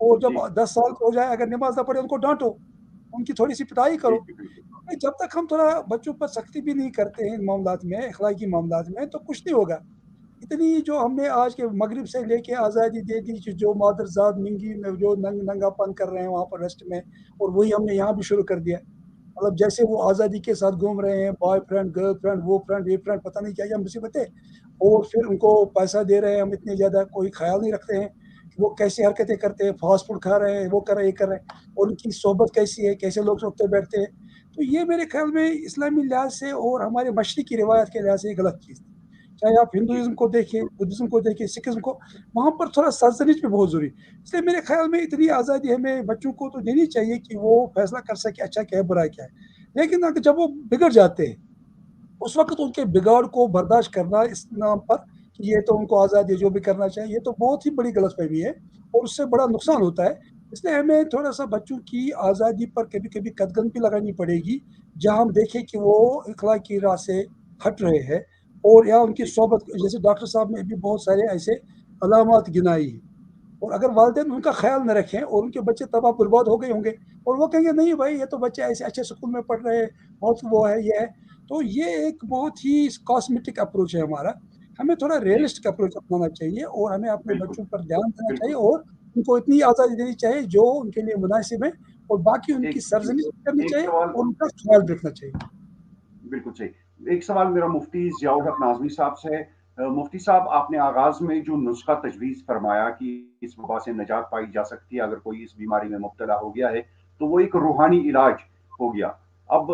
Speaker 3: और जब 10 साल के हो जाए अगर नमाज ना पढ़े उनको डांटो, उनकी थोड़ी सी पिटाई करो। जब तक हम थोड़ा बच्चों पर सख्ती भी नहीं करते हैं इन मामलात में, अखलाकी मामलात में, तो कुछ नहीं होगा। इतनी जो हमने आज के मगरिब से लेके आज़ादी दे दी, जो मादरजात निंगी में जो नंगापन कर रहे हैं वहाँ पर वेस्ट में, और वही हमने यहाँ भी शुरू कर दिया। मतलब जैसे वो आज़ादी के साथ घूम रहे हैं, बॉयफ्रेंड गर्लफ्रेंड वो फ्रेंड ये फ्रेंड पता नहीं क्या क्या मुसीबतें, और फिर उनको पैसा दे रहे हैं हम इतने ज़्यादा, कोई ख्याल नहीं रखते हैं कि वो कैसी हरकतें करते हैं, फास्ट फूड खा रहे हैं, वो कर रहे हैं ये कर रहे हैं, और उनकी सोबत कैसी है, कैसे लोग उठते बैठते हैं। तो ये मेरे ख्याल में इस्लामी लिहाज से और हमारे मशरिकी रिवायत के लिहाज से गलत चीज़ थी। चाहे आप हिंदुज़म को देखें, बुद्धिज़्म को देखें, सिखिज़्म को, वहाँ पर थोड़ा सल्तनत भी बहुत ज़रूरी। इसलिए मेरे ख्याल में इतनी आज़ादी हमें बच्चों को तो देनी चाहिए कि वो फैसला कर सके अच्छा क्या है बुरा क्या है, लेकिन अगर जब वो बिगड़ जाते हैं उस वक्त उनके बिगाड़ को बर्दाश्त करना इस नाम पर कि ये तो उनको आज़ादी जो भी करना चाहिए, ये तो बहुत ही बड़ी गलतफहमी है और उससे बड़ा नुकसान होता है। इसलिए हमें थोड़ा सा बच्चों की आज़ादी पर कभी कभी कदगन भी लगानी पड़ेगी, जहाँ हम देखें कि वो इखलाक की राह से हट रहे हैं, और या उनकी सोबत, जैसे डॉक्टर साहब ने भी बहुत सारे ऐसे अलामात गिनाई हैं, और अगर वालिदैन उनका ख्याल न रखें और उनके बच्चे तबाह बर्बाद हो गए होंगे, और वो कहेंगे नहीं भाई ये तो बच्चे ऐसे अच्छे स्कूल में पढ़ रहे हैं, बहुत वो है ये है, तो ये एक बहुत ही कॉस्मेटिक अप्रोच है हमारा। हमें थोड़ा रियलिस्टिक अप्रोच अपनाना चाहिए और हमें अपने बच्चों पर ध्यान देना चाहिए और उनको इतनी आज़ादी देनी चाहिए जो उनके लिए मुनासिब है, और बाकी उनकी सरजनी करनी चाहिए और उनका ख्याल रखना चाहिए।
Speaker 1: बिल्कुल सही। एक सवाल मेरा मुफ्ती ज़ियाउल हक नाज़मी साहब से है। मुफ्ती साहब, आपने आगाज़ में जो नुस्खा तजवीज़ फरमाया कि इस वबा से निजात पाई जा सकती है अगर कोई इस बीमारी में मुब्तला हो गया है, तो वो एक रूहानी इलाज हो गया। अब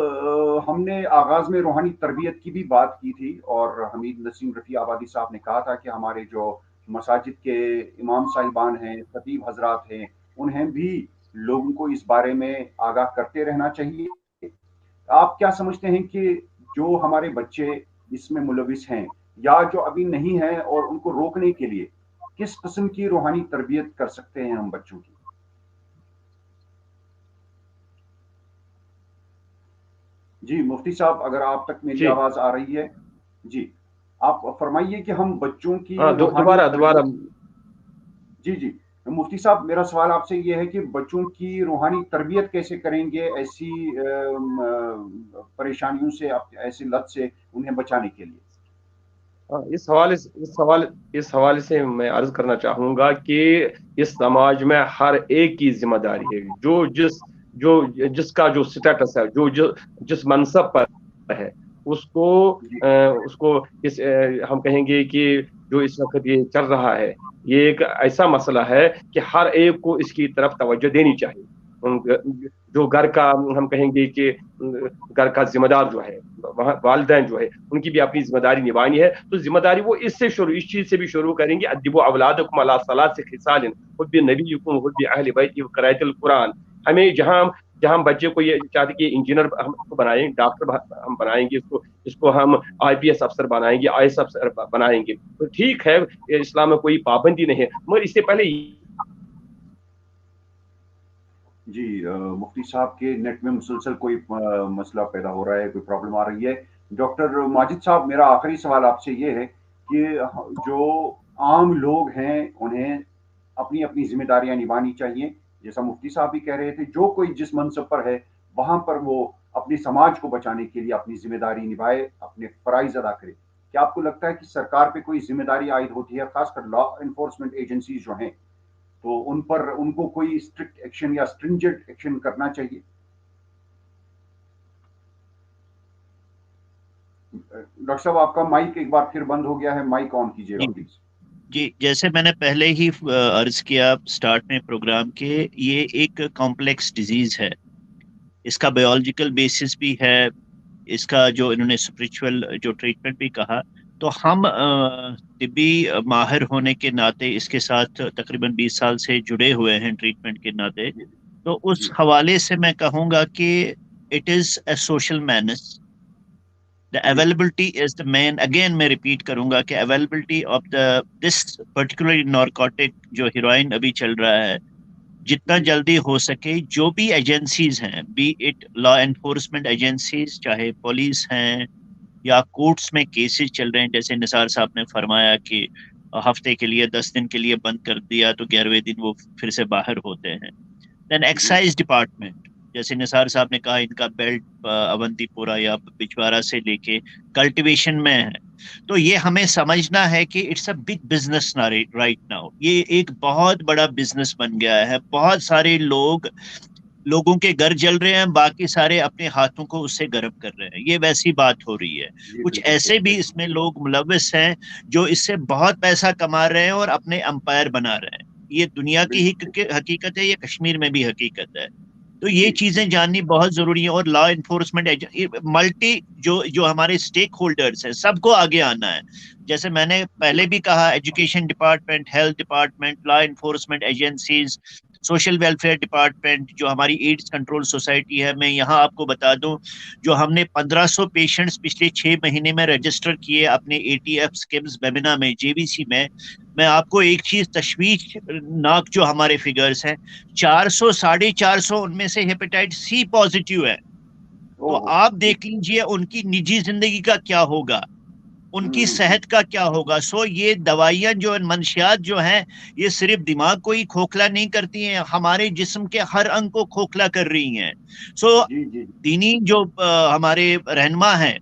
Speaker 1: हमने आगाज़ में रूहानी तरबियत की भी बात की थी, और हमीद नसीम रफ़ी आबादी साहब ने कहा था कि हमारे जो मसाजिद के इमाम साहिबान हैं, खतीब हजरात हैं, उन्हें भी लोगों को इस बारे में आगाह करते रहना चाहिए। आप क्या समझते हैं कि जो हमारे बच्चे इसमें मुलविस हैं या जो अभी नहीं हैं, और उनको रोकने के लिए किस किस्म की रूहानी तरबियत कर सकते हैं हम बच्चों की? जी मुफ्ती साहब, अगर आप तक मेरी आवाज आ रही है, जी आप फरमाइए कि हम बच्चों की
Speaker 5: दोबारा
Speaker 1: जी मुफ्ती साहब, मेरा सवाल आपसे ये है कि बच्चों की रूहानी तरबियत कैसे करेंगे ऐसी परेशानियों से, ऐसी लत से उन्हें बचाने के लिए?
Speaker 5: इस हवाले से मैं अर्ज करना चाहूंगा कि इस समाज में हर एक की जिम्मेदारी है, जिसका जो स्टेटस है, जिस मनसब पर है, उसको हम कहेंगे कि जो इस वक्त ये चल रहा है, ये एक ऐसा मसला है कि हर एक को इसकी तरफ तवज्जो देनी चाहिए। जो घर का, हम कहेंगे कि घर का जिम्मेदार जो है, वालिदैन जो है, उनकी भी अपनी जिम्मेदारी निभानी है। तो जिम्मेदारी वो इस चीज से भी शुरू करेंगे, अद्दिबू औलादकुम अला सलासी खिसालिन हुब्बि नबिय्यिकुम हुब्बि अहलि बैति व क़िराअतिल कुरान। हमें जहां बच्चे को ये चाहते कि इंजीनियर हम बनाएं, डॉक्टर हम बनाएंगे, इसको हम IPS अफसर बनाएंगे, IAS अफसर बनाएंगे, तो ठीक है, इस्लाम में कोई पाबंदी नहीं है, मगर इससे पहले
Speaker 1: जी मुफ्ती साहब के नेट में मुसलसल कोई मसला पैदा हो रहा है, कोई प्रॉब्लम आ रही है। डॉक्टर माजिद साहब, मेरा आखिरी सवाल आपसे ये है कि जो आम लोग हैं उन्हें अपनी अपनी जिम्मेदारियां निभानी चाहिए, जैसा मुफ्ती साहब भी कह रहे थे, जो कोई जिस मनसब पर है वहां पर वो अपने समाज को बचाने के लिए अपनी जिम्मेदारी निभाए, अपने फराइज अदा करे। क्या आपको लगता है कि सरकार पे कोई जिम्मेदारी आयद होती है, खासकर लॉ एनफोर्समेंट एजेंसीज जो हैं, तो उन पर उनको कोई स्ट्रिक्ट एक्शन या स्ट्रिंजेंट एक्शन करना चाहिए? डॉक्टर साहब, आपका माइक एक बार फिर बंद हो गया है, माइक ऑन कीजिएगा प्लीज।
Speaker 2: जी, जैसे मैंने पहले ही अर्ज किया स्टार्ट में प्रोग्राम के, ये एक कॉम्प्लेक्स डिजीज है, इसका बायोलॉजिकल बेसिस भी है, इसका जो इन्होंने स्पिरिचुअल जो ट्रीटमेंट भी कहा, तो हम तिब्बी माहिर होने के नाते इसके साथ तकरीबन 20 साल से जुड़े हुए हैं ट्रीटमेंट के नाते, तो उस हवाले से मैं कहूँगा कि it is a social minus. The availability is the main, again मैं रिपीट करूंगा कि availability of this particular narcotic जो हेरोइन अभी चल रहा है, जितना जल्दी हो सके जो भी एजेंसीज हैं, B it law enforcement agencies, चाहे पुलिस हैं या कोर्ट्स में केसेस चल रहे हैं, जैसे निसार साहब ने फरमाया कि हफ्ते के लिए 10 दिन के लिए बंद कर दिया तो 11वें दिन वो फिर से बाहर होते हैं। देन एक्साइज डिपार्टमेंट, जैसे निसार साहब ने कहा इनका बेल्ट अवंती पोरा या बिछवाड़ा से लेके कल्टीवेशन में है, तो ये हमें समझना है कि it's a big business right now. ये एक बहुत बड़ा बिजनेस बन गया है, बहुत सारे लोगों के घर जल रहे हैं, बाकी सारे अपने हाथों को उससे गर्म कर रहे हैं, ये वैसी बात हो रही है। कुछ ऐसे भी इसमें लोग मुलविस हैं जो इससे बहुत पैसा कमा रहे हैं और अपने अंपायर बना रहे हैं। ये दुनिया की ही हकीकत है, ये कश्मीर में भी हकीकत है। तो ये चीजें जाननी बहुत जरूरी है। और लॉ इन्फोर्समेंट मल्टी जो हमारे स्टेक होल्डर्स हैं, सबको आगे आना है। जैसे मैंने पहले भी कहा, education department, health department, law enforcement agencies, social welfare department, जो हमारी एड्स कंट्रोल सोसाइटी है। मैं यहाँ आपको बता दूं, जो हमने 1500 पेशेंट्स पिछले 6 महीने में रजिस्टर किए अपने ATF स्किम्स वेबिना में, JVC में, मैं आपको एक चीज तशवीशनाक जो हमारे फिगर्स हैं, 400 450 उनमें से हेपेटाइटिस C पॉजिटिव है। तो आप देख लीजिए उनकी निजी जिंदगी का क्या होगा, उनकी सेहत का क्या होगा। सो ये दवाइयां जो मंशियात जो हैं, ये सिर्फ दिमाग को ही खोखला नहीं करती हैं, हमारे जिस्म के हर अंग को खोखला कर रही हैं। सो दीनी जो हमारे रहनुमा हैं,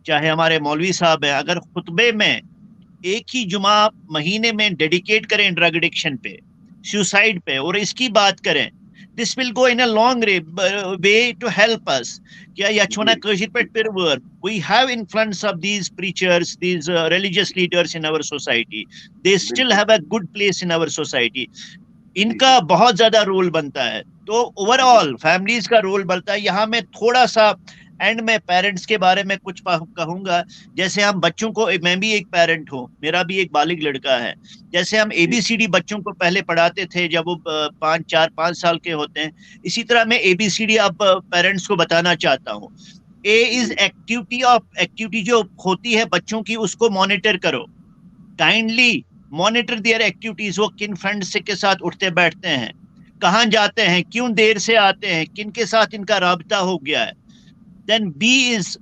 Speaker 2: चाहे हमारे मौलवी साहब हैं, अगर खुतबे में एक ही जुमा महीने में डेडिकेट करें ड्रग एडिक्शन पे, सुसाइड पे, और इसकी बात करें, this will go in a long way to help us. क्या यचवना कशिर पे पिरवर, we have influence of these preachers, these religious leaders in our society. They still have a good place in our society. इनका बहुत ज्यादा role बनता है। तो overall families का role बनता है। यहाँ मैं थोड़ा सा एंड में पेरेंट्स के बारे में कुछ कहूंगा। जैसे हम बच्चों को, मैं भी एक पेरेंट हूँ, मेरा भी एक बालिग लड़का है, जैसे हम ABCD बच्चों को पहले पढ़ाते थे जब वो 5 साल के होते हैं, इसी तरह मैं ABCD अब पेरेंट्स को बताना चाहता हूँ। A इज एक्टिविटी जो होती है बच्चों की, उसको मॉनिटर करो, काइंडली मॉनिटर देयर एक्टिविटीज। वो किन फ्रेंड्स के साथ उठते बैठते हैं, कहाँ जाते हैं, क्यों देर से आते हैं, किन के साथ इनका राबता हो गया है। Then B is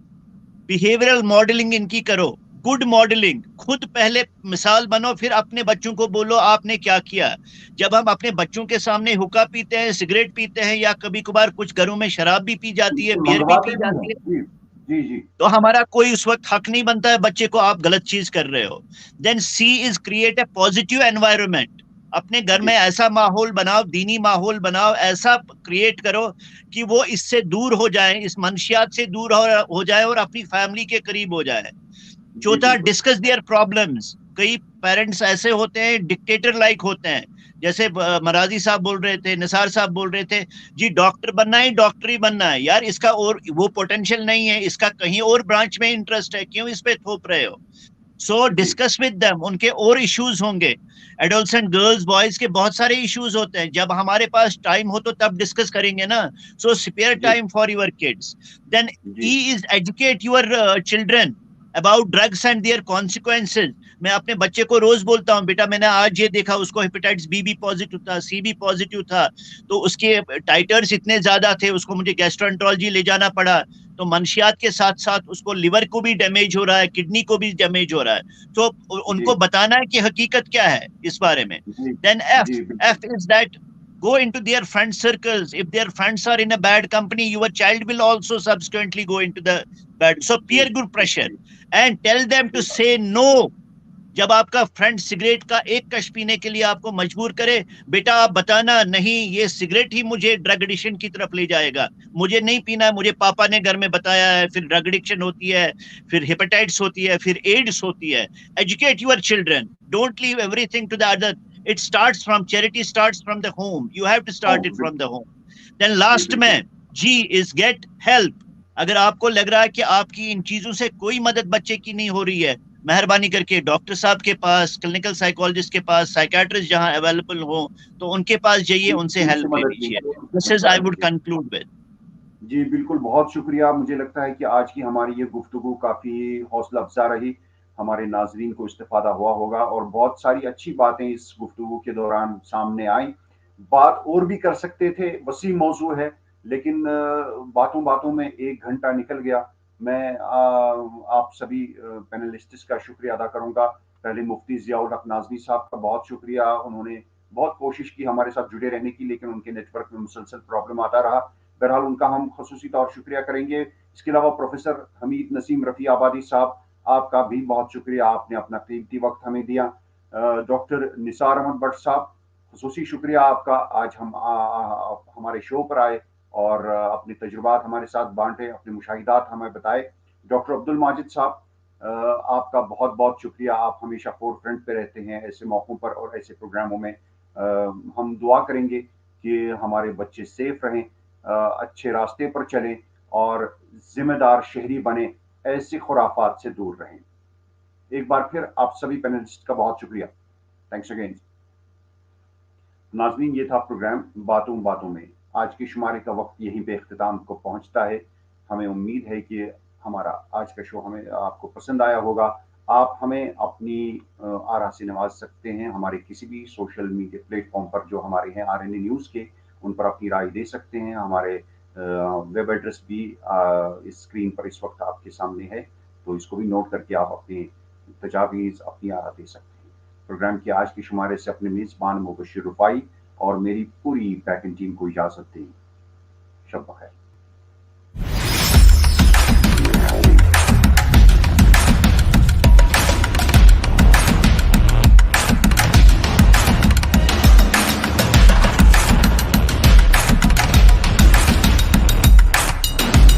Speaker 2: behavioural modelling इनकी करो, गुड मॉडलिंग। खुद पहले मिसाल बनो, फिर अपने बच्चों को बोलो आपने क्या किया। जब हम अपने बच्चों के सामने हुक्का पीते हैं, सिगरेट पीते हैं, या कभी कभार कुछ घरों में शराब भी पी जाती है, बियर भी पी जाती है,
Speaker 1: जी,
Speaker 2: तो हमारा कोई उस वक्त हक नहीं बनता है बच्चे को आप गलत चीज कर रहे हो। Then C is create a positive environment. अपने घर में ऐसा माहौल बनाओ, दीनी माहौल बनाओ, ऐसा क्रिएट करो कि वो इससे दूर हो जाए, इस मंशियात से दूर हो जाए और अपनी फैमिली के करीब हो जाए। चौथा, डिस्कस देयर प्रॉब्लम्स। कई पेरेंट्स ऐसे होते हैं, डिक्टेटर लाइक होते हैं, जैसे मराजी साहब बोल रहे थे, निसार साहब बोल रहे थे, जी डॉक्टर बनना है, डॉक्टर ही बनना है। यार इसका और वो पोटेंशियल नहीं है, इसका कहीं और ब्रांच में इंटरेस्ट है, क्यों इस पे थोप रहे हो। सो डिस्कस विद देम, उनके और इश्यूज होंगे। एडोलसेंट गर्ल्स बॉयज के बहुत सारे इश्यूज होते हैं, जब हमारे पास टाइम हो तो तब डिस्कस करेंगे ना। So spare time for your kids. Then E is educate your children about drugs and their consequences. मैं अपने बच्चे को रोज बोलता हूँ, बेटा मैंने आज ये देखा, उसको हेपेटाइटिस B भी पॉजिटिव था, C भी पॉजिटिव था, तो उसके टाइटर्स इतने ज्यादा थे, उसको मुझे गैस्ट्रोएंटरोलॉजी ले जाना पड़ा। तो मंशियात के साथ साथ उसको लिवर को भी डैमेज हो रहा है, किडनी को भी डैमेज हो रहा है। तो उनको बताना है कि हकीकत क्या है इस बारे में। Then F is that go into their friend circles. If their friends are in a bad company, your child will also subsequently go into the bad. So peer group pressure and tell them to say no. जब आपका friend cigarette का एक कश पीने के लिए आपको मजबूर करे, बेटा आप बताना नहीं, ये सिगरेट ही मुझे ड्रग एडिक्शन की तरफ ले जाएगा, मुझे नहीं पीना है, मुझे पापा ने घर में बताया है। फिर ड्रग एडिक्शन होती है, फिर हेपेटाइटिस होती है, फिर एड्स होती है। Educate your children, don't leave everything to the other. It starts from charity, starts from the home. You have to start it from the home. Then last में G is get help. अगर आपको लग रहा है कि आपकी इन चीजों से कोई मदद बच्चे की नहीं हो रही है, मेहरबानी करके डॉक्टर साहब के पास, क्लिनिकल साइकोलॉजिस्ट के पास, साइकियाट्रिस्ट जहां अवेलेबल हो तो उनके पास जाइए, उनसे हेल्प ले लीजिए। This is I would conclude with.
Speaker 1: जी बिल्कुल, बहुत शुक्रिया। मुझे लगता है कि आज की हमारी ये गुफ्तगू काफी हौसला अफजा रही, हमारे नाजरीन को इस्तेफादा हुआ होगा और बहुत सारी अच्छी बातें इस गुफ्तगू के दौरान सामने आई। बात और भी कर सकते थे, वसी मौजू है, लेकिन बातों बातों में 1 घंटा निकल गया। मैं आप सभी पैनलिस्ट्स का शुक्रिया अदा करूंगा। पहले मुफ्ती ज़ियाउल हक नाज़मी साहब का बहुत शुक्रिया, उन्होंने बहुत कोशिश की हमारे साथ जुड़े रहने की, लेकिन उनके नेटवर्क में मुसलसल प्रॉब्लम आता रहा। बहरहाल उनका हम खसूसी तौर शुक्रिया करेंगे। इसके अलावा प्रोफेसर हमीद नसीम रफ़ी आबादी साहब, आपका भी बहुत शुक्रिया, आपने अपना कीमती वक्त हमें दिया। डॉक्टर निसार अहमद भट्ट साहब, खसूसी शुक्रिया आपका, आज हम हमारे शो पर आए और अपने तजुर्बात हमारे साथ बांटे, अपने मुशाहिदात हमें बताए। डॉक्टर अब्दुल माजिद साहब, आपका बहुत बहुत शुक्रिया, आप हमेशा फोर फ्रंट पे रहते हैं ऐसे मौक़ों पर और ऐसे प्रोग्रामों में। हम दुआ करेंगे कि हमारे बच्चे सेफ रहें, अच्छे रास्ते पर चलें और जिम्मेदार शहरी बने, ऐसे खुराफात से दूर रहें। एक बार फिर आप सभी पैनलिस्ट का बहुत शुक्रिया। Thanks again. नाज़रीन, ये था प्रोग्राम बातों बातों में। आज की शुमारे का वक्त यहीं पे इख्तिताम को पहुंचता है। हमें उम्मीद है कि हमारा आज का शो हमें आपको पसंद आया होगा। आप हमें अपनी आरा से नवाज सकते हैं हमारे किसी भी सोशल मीडिया प्लेटफॉर्म पर जो हमारे हैं RNA न्यूज़ के, उन पर अपनी राय दे सकते हैं। हमारे वेब एड्रेस भी इस स्क्रीन पर इस वक्त आपके सामने है, तो इसको भी नोट करके आप अपनी तजावीज़, अपनी आरा दे सकते हैं। प्रोग्राम की आज की शुमारे से अपने मेज़बान मुबश्शिर रुफ़ाई और मेरी पूरी पैकिंग टीम को इजाज़त दें। शब बख़ैर।